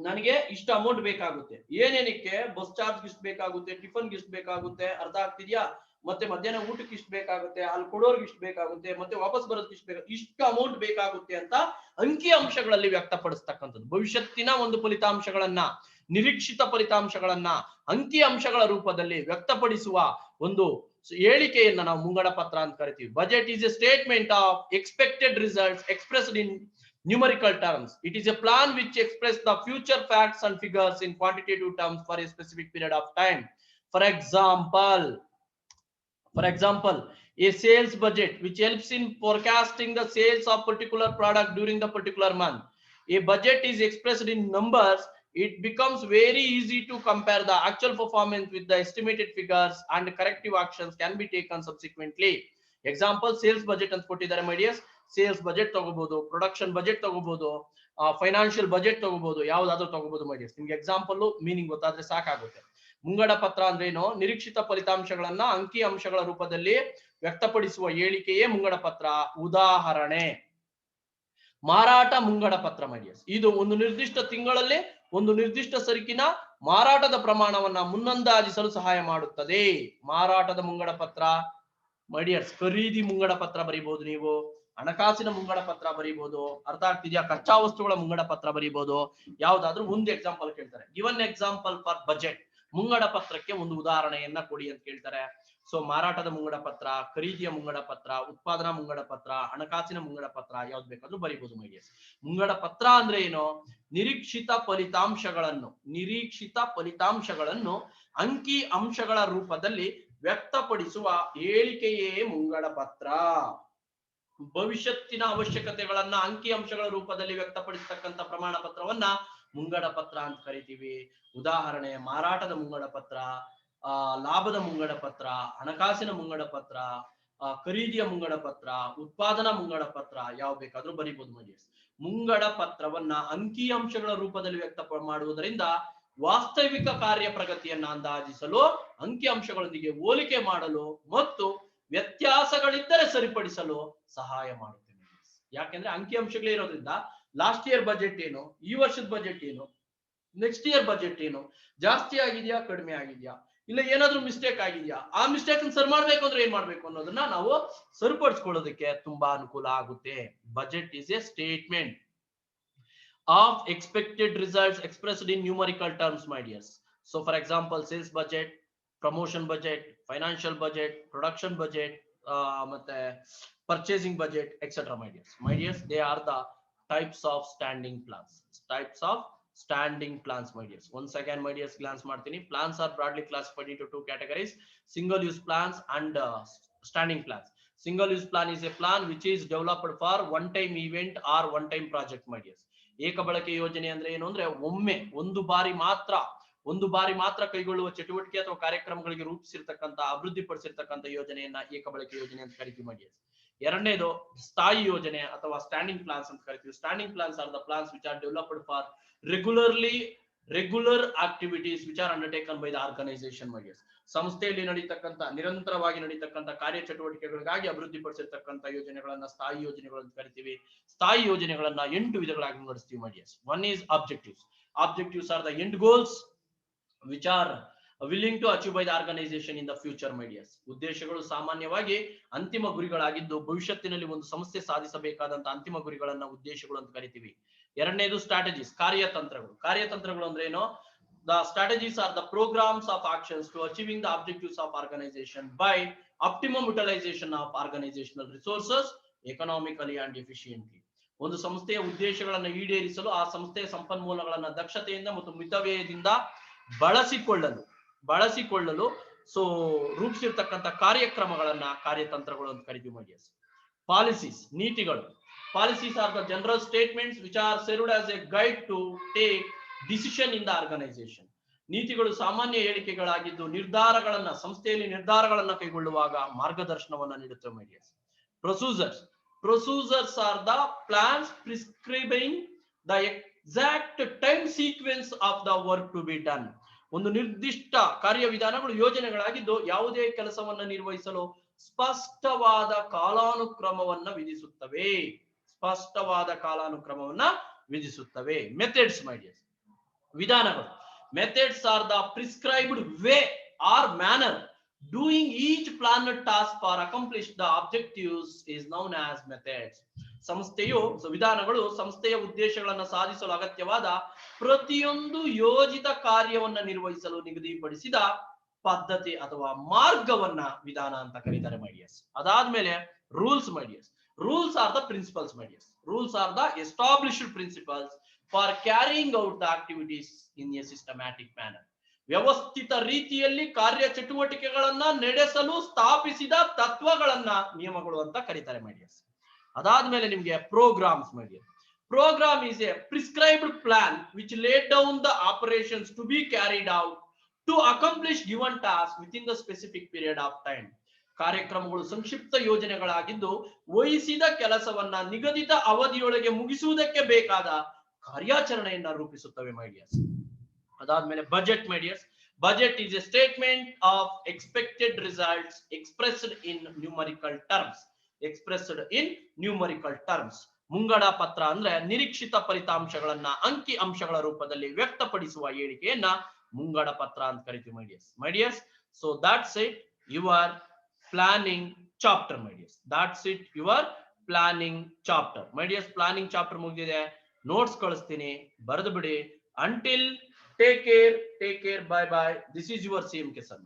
ನನಗೆ ಇಷ್ಟು ಅಮೌಂಟ್ ಬೇಕಾಗುತ್ತೆ. ಏನೇನಕ್ಕೆ? ಬಸ್ ಚಾರ್ಜ್ ಇಷ್ಟು ಬೇಕಾಗುತ್ತೆ, ಟಿಫನ್ ಇಷ್ಟು ಬೇಕಾಗುತ್ತೆ, ಅರ್ಥ ಆಗ್ತಿದ್ಯಾ? ಮತ್ತೆ ಮಧ್ಯಾಹ್ನ ಊಟಕ್ಕೆ ಇಷ್ಟು ಬೇಕಾಗುತ್ತೆ, ಅಲ್ಲಿ ಕೊಡೋರ್ಗೆ ಇಷ್ಟು ಬೇಕಾಗುತ್ತೆ, ಮತ್ತೆ ವಾಪಸ್ ಬರೋದಕ್ಕೆ ಇಷ್ಟು ಬೇಕಾಗುತ್ತೆ, ಇಷ್ಟು ಅಮೌಂಟ್ ಬೇಕಾಗುತ್ತೆ ಅಂತ ಅಂಕಿ ಅಂಶಗಳಲ್ಲಿ ವ್ಯಕ್ತಪಡಿಸ್ತಕ್ಕಂಥದ್ದು. ಭವಿಷ್ಯತ್ತಿನ ಒಂದು ಫಲಿತಾಂಶಗಳನ್ನ, ನಿರೀಕ್ಷಿತ ಫಲಿತಾಂಶಗಳನ್ನ ಅಂಕಿ ಅಂಶಗಳ ರೂಪದಲ್ಲಿ ವ್ಯಕ್ತಪಡಿಸುವ ಒಂದು ಹೇಳಿಕೆಯನ್ನ ನಾವು ಮುಂಗಡ ಪತ್ರ ಅಂತ ಕರಿತೀವಿ. Budget is A statement of expected results expressed in numerical terms. It is a plan which expresses the future facts and figures in quantitative terms for a specific period of time. For example, a sales budget which helps in forecasting the sales of particular product during the particular month. A budget is expressed in numbers. It becomes very easy to compare the actual performance with the estimated figures, and corrective actions can be taken subsequently. Example, sales budget ಅಂತ ಕೊಟ್ಟಿದ್ದಾರೆ ಮೈ dears. Sales budget ತಗೋಬಹುದು, production budget ತಗೋಬಹುದು, financial budget ತಗೋಬಹುದು, ಯಾವ್ದಾದ್ರು ತಗೋಬಹುದು ಮೈ dears. ನಿಮ್ಗೆ example meaning ಗೊತ್ತಾದ್ರೆ ಸಾಕಾಗುತ್ತೆ. ಮುಂಗಡ ಪತ್ರ ಅಂದ್ರೆ ಏನು? ನಿರೀಕ್ಷಿತ ಫಲಿತಾಂಶಗಳನ್ನ ಅಂಕಿ ಅಂಶಗಳ ರೂಪದಲ್ಲಿ ವ್ಯಕ್ತಪಡಿಸುವ ಹೇಳಿಕೆಯೇ ಮುಂಗಡ ಪತ್ರ. ಉದಾಹರಣೆ, ಮಾರಾಟ ಮುಂಗಡ ಪತ್ರ ಮೈ ಡಿಯರ್ಸ್. ಇದು ಒಂದು ನಿರ್ದಿಷ್ಟ ತಿಂಗಳಲ್ಲಿ ಒಂದು ನಿರ್ದಿಷ್ಟ ಸರಕಿನ ಮಾರಾಟದ ಪ್ರಮಾಣವನ್ನ ಮುನ್ನಂದಾಜಿಸಲು ಸಹಾಯ ಮಾಡುತ್ತದೆ. ಮಾರಾಟದ ಮುಂಗಡ ಪತ್ರ ಮೈ ಡಿಯರ್ಸ್. ಖರೀದಿ ಮುಂಗಡ ಪತ್ರ ಬರೀಬಹುದು ನೀವು, ಹಣಕಾಸಿನ ಮುಂಗಡ ಪತ್ರ ಬರೀಬಹುದು, ಅರ್ಥ ಆಗ್ತಿದ್ಯಾ? ಕಚ್ಚಾ ವಸ್ತುಗಳ ಮುಂಗಡ ಪತ್ರ ಬರೀಬಹುದು. ಯಾವ್ದಾದ್ರು ಒಂದು ಎಕ್ಸಾಂಪಲ್ ಕೇಳ್ತಾರೆ. Given example for budget. ಮುಂಗಡ ಪತ್ರಕ್ಕೆ ಒಂದು ಉದಾಹರಣೆಯನ್ನ ಕೊಡಿ ಅಂತ ಕೇಳ್ತಾರೆ. ಸೊ ಮಾರಾಟದ ಮುಂಗಡ ಪತ್ರ, ಖರೀದಿಯ ಮುಂಗಡ ಪತ್ರ, ಉತ್ಪಾದನಾ ಮುಂಗಡ ಪತ್ರ, ಹಣಕಾಸಿನ ಮುಂಗಡ ಪತ್ರ, ಯಾವ್ದು ಬೇಕಾದ್ರೂ ಬರೀಬಹುದು ಮೈ ಡಿಯರ್ಸ್. ಮುಂಗಡ ಪತ್ರ ಅಂದ್ರೆ ಏನು? ನಿರೀಕ್ಷಿತ ಫಲಿತಾಂಶಗಳನ್ನು ಅಂಕಿ ಅಂಶಗಳ ರೂಪದಲ್ಲಿ ವ್ಯಕ್ತಪಡಿಸುವ ಹೇಳಿಕೆಯೇ ಮುಂಗಡ ಪತ್ರ. ಭವಿಷ್ಯತ್ತಿನ ಅವಶ್ಯಕತೆಗಳನ್ನ ಅಂಕಿ ಅಂಶಗಳ ರೂಪದಲ್ಲಿ ವ್ಯಕ್ತಪಡಿಸತಕ್ಕಂಥ ಪ್ರಮಾಣ ಪತ್ರವನ್ನ ಮುಂಗಡ ಪತ್ರ ಅಂತ ಕರಿತೀವಿ. ಉದಾಹರಣೆ, ಮಾರಾಟದ ಮುಂಗಡ ಪತ್ರ, ಲಾಭದ ಮುಂಗಡ ಪತ್ರ, ಹಣಕಾಸಿನ ಮುಂಗಡ ಪತ್ರ, ಖರೀದಿಯ ಮುಂಗಡ ಪತ್ರ, ಉತ್ಪಾದನಾ ಮುಂಗಡ ಪತ್ರ, ಯಾವ ಬೇಕಾದ್ರೂ ಬರೀಬಹುದು ಮೈ ಡಿಯರ್ಸ್. ಮುಂಗಡ ಪತ್ರವನ್ನ ಅಂಕಿ ಅಂಶಗಳ ರೂಪದಲ್ಲಿ ವ್ಯಕ್ತ ಮಾಡುವುದರಿಂದ ವಾಸ್ತವಿಕ ಕಾರ್ಯ ಪ್ರಗತಿಯನ್ನ ಅಂದಾಜಿಸಲು, ಅಂಕಿ ಅಂಶಗಳೊಂದಿಗೆ ಹೋಲಿಕೆ ಮಾಡಲು ಮತ್ತು ವ್ಯತ್ಯಾಸಗಳಿದ್ದರೆ ಸರಿಪಡಿಸಲು ಸಹಾಯ ಮಾಡುತ್ತೆ. ಯಾಕೆಂದ್ರೆ ಅಂಕಿ ಅಂಶಗಳೇ ಇರೋದ್ರಿಂದ ಲಾಸ್ಟ್ ಇಯರ್ ಬಜೆಟ್ ಏನು, ಈ ವರ್ಷದ ಬಜೆಟ್ ಏನು, ನೆಕ್ಸ್ಟ್ ಇಯರ್ ಬಜೆಟ್ ಏನು, ಜಾಸ್ತಿ ಆಗಿದ್ಯಾ ಕಡಿಮೆ ಆಗಿದ್ಯಾ, ಇಲ್ಲ ಏನಾದ್ರೂ ಮಿಸ್ಟೇಕ್ ಆಗಿದ್ಯಾ, ಆ ಮಿಸ್ಟೇಕ್ ಸರಿ ಮಾಡ್ಬೇಕು ಅಂದ್ರೆ ಏನ್ ಮಾಡ್ಬೇಕು ಅನ್ನೋದನ್ನ ನಾವು ಸರಿಪಡಿಸ್ಕೊಳ್ಳೋದಕ್ಕೆ ತುಂಬಾ ಅನುಕೂಲ ಆಗುತ್ತೆ. Budget is A statement of expected results expressed in numerical terms my dears. So for example, sales budget, promotion budget, financial budget, production budget, purchasing budget, etc. my dears, they are the types of standing plans my dears. Once again my dears, glance martini. Plans are broadly classified into two categories: single use plans and standing plans. Single use plan is a plan which is developed for one time event or one time project my dears. ಏಕ ಬಳಕೆ ಯೋಜನೆ ಅಂದ್ರೆ ಏನು ಅಂದ್ರೆ ಒಮ್ಮೆ ಒಂದು ಬಾರಿ ಮಾತ್ರ ಒಂದು ಬಾರಿ ಮಾತ್ರ ಕೈಗೊಳ್ಳುವ ಚಟುವಟಿಕೆ ಅಥವಾ ಕಾರ್ಯಕ್ರಮಗಳಿಗೆ ರೂಪಿಸಿರ್ತಕ್ಕಂಥ ಅಭಿವೃದ್ಧಿಪಡಿಸಿರ್ತಕ್ಕಂಥ ಯೋಜನೆಯನ್ನ ಏಕಬಳಕೆ ಯೋಜನೆ ಅಂತ ಕರಿತೀವಿ ಮಾಡಿ. ಎರಡನೇದು ಸ್ಥಾಯಿ ಯೋಜನೆ ಅಥವಾ ಸ್ಟ್ಯಾಂಡಿಂಗ್ ಪ್ಲಾನ್ಸ್ ಅಂತ ಕರಿತೀವಿ. Standing plans are the plans which are developed for regular activities which are undertaken by the organisation ಮಾಡಿ. ಸಂಸ್ಥೆಯಲ್ಲಿ ನಡೀತಕ್ಕಂಥ ನಿರಂತರವಾಗಿ ನಡೀತಕ್ಕಂಥ ಕಾರ್ಯಚಟುವಟಿಕೆಗಳಿಗಾಗಿ ಅಭಿವೃದ್ಧಿಪಡಿಸಿರ್ತಕ್ಕಂಥ ಯೋಜನೆಗಳನ್ನ ಸ್ಥಾಯಿ ಯೋಜನೆಗಳು ಅಂತ ಕರಿತೀವಿ. ಸ್ಥಾಯಿ ಯೋಜನೆಗಳನ್ನ 8 ವಿಧಗಳಾಗಿ ವಿಂಗಡಿಸ್ತೀವಿ ಮಾಡಿ. One is objectives. Objectives are the end goals which are willing to achieve by the organization in the future medias. ಉದ್ದೇಶಗಳು ಸಾಮಾನ್ಯವಾಗಿ ಅಂತಿಮ ಗುರಿಗಳಾಗಿದ್ದು ಭವಿಷ್ಯತ್ತಿನಲ್ಲಿ ಒಂದು ಸಂಸ್ಥೆ ಸಾಧಿಸಬೇಕಾದಂತ ಅಂತಿಮ ಗುರಿಗಳನ್ನ ಉದ್ದೇಶಗಳು ಅಂತ ಕರಿತೀವಿ. ಎರಡನೇದು ಸ್ಟ್ರಾಟಜೀಸ್, ಕಾರ್ಯತಂತ್ರಗಳು. ಕಾರ್ಯತಂತ್ರಗಳು ಅಂದ್ರೆ ಏನು? The strategies are the programs of actions to achieving the objectives of organization by optimum utilization of organizational resources economically and efficiently. ಒಂದು ಸಂಸ್ಥೆಯ ಉದ್ದೇಶಗಳನ್ನು ಈಡೇರಿಸಲು ಆ ಸಂಸ್ಥೆಯ ಸಂಪನ್ಮೂಲಗಳನ್ನ ದಕ್ಷತೆಯಿಂದ ಮತ್ತು ಮಿತವ್ಯಯದಿಂದ ಬಳಸಿಕೊಳ್ಳಲು ಸೊ ರೂಪಿಸಿರ್ತಕ್ಕಂಥ ಕಾರ್ಯಕ್ರಮಗಳನ್ನ ಕಾರ್ಯತಂತ್ರಗಳು ಅಂತ ಕರಿತೀವಿ ಮಾಡಿ. ಪಾಲಿಸೀಸ್, ನೀತಿಗಳು. Policies are the general statements which are served as a guide to take decision in the organisation. ನೀತಿಗಳು ಸಾಮಾನ್ಯ ಹೇಳಿಕೆಗಳಾಗಿದ್ದು ಸಂಸ್ಥೆಯಲ್ಲಿ ನಿರ್ಧಾರಗಳನ್ನ ಕೈಗೊಳ್ಳುವಾಗ ಮಾರ್ಗದರ್ಶನವನ್ನ ನೀಡುತ್ತವೆ ಮಾಡಿ. Procedures are the plans prescribing the exact time sequence of the work to be done. ಒಂದು ನಿರ್ದಿಷ್ಟ ಕಾರ್ಯವಿಧಾನಗಳು ಯೋಜನೆಗಳಾಗಿದ್ದು ಯಾವುದೇ ಕೆಲಸವನ್ನ ನಿರ್ವಹಿಸಲು ಸ್ಪಷ್ಟವಾದ ಕಾಲಾನುಕ್ರಮವನ್ನ ವಿಧಿಸುತ್ತವೆ. Methods my dear. ವಿಧಾನಗಳು. Methods are the prescribed way or manner doing each planned task for accomplish the objectives is known as methods. ವಿಧಾನಗಳು ಸಂಸ್ಥೆಯ ಉದ್ದೇಶಗಳನ್ನ ಸಾಧಿಸಲು ಅಗತ್ಯವಾದ ಪ್ರತಿಯೊಂದು ಯೋಜಿತ ಕಾರ್ಯವನ್ನ ನಿರ್ವಹಿಸಲು ನಿಗದಿಪಡಿಸಿದ ಪದ್ಧತಿ ಅಥವಾ ಮಾರ್ಗವನ್ನ ವಿಧಾನ ಅಂತ ಕರೀತಾರೆ ಮೈಡಿಯರ್ಸ್. ಅದಾದ್ಮೇಲೆ rules my dears. Rules are the principles my dears. Rules are the established principles for carrying out the activities in a systematic manner. ವ್ಯವಸ್ಥಿತ ರೀತಿಯಲ್ಲಿ ಕಾರ್ಯಚಟುವಟಿಕೆಗಳನ್ನ ನಡೆಸಲು ಸ್ಥಾಪಿಸಿದ ತತ್ವಗಳನ್ನ ನಿಯಮಗಳು ಅಂತ ಕರೀತಾರೆ ಮೈಡಿಯರ್ಸ್. ಅದಾದ್ಮೇಲೆ ನಿಮ್ಗೆ ಪ್ರೋಗ್ರಾಮ್ಸ್ ಮಾಡಿ. Programme is a prescribed plan which laid down the operations to be carried out to accomplish given task within the specific period of time. ಕಾರ್ಯಕ್ರಮಗಳು ಸಂಕ್ಷಿಪ್ತ ಯೋಜನೆಗಳಾಗಿದ್ದು ವಹಿಸಿದ ಕೆಲಸವನ್ನ ನಿಗದಿತ ಅವಧಿಯೊಳಗೆ ಮುಗಿಸುವುದಕ್ಕೆ ಬೇಕಾದ ಕಾರ್ಯಾಚರಣೆಯನ್ನ ರೂಪಿಸುತ್ತವೆ ಮೈಡಿಯರ್ಸ್. ಅದಾದ್ಮೇಲೆ budget my dears. Budget is a statement of expected results expressed in numerical terms. ಮುಂಗಡ ಪತ್ರ ಅಂದ್ರೆ ನಿರೀಕ್ಷಿತ ಫಲಿತಾಂಶಗಳನ್ನ ಅಂಕಿ ಅಂಶಗಳ ರೂಪದಲ್ಲಿ ವ್ಯಕ್ತಪಡಿಸುವ ಹೇಳಿಕೆಯನ್ನ ಮುಂಗಡ ಪತ್ರ ಅಂತ ಕರಿತೀವಿ my dears. So that's it your planning chapter my dears. that's it your planning chapter my dears. Planning chapter ಮುಗಿದಿದೆ. ನೋಟ್ಸ್ ಕಳಿಸ್ತೀನಿ, ಬರೆದು ಬಿಡಿ. until take care, bye bye. This is your CMK sir.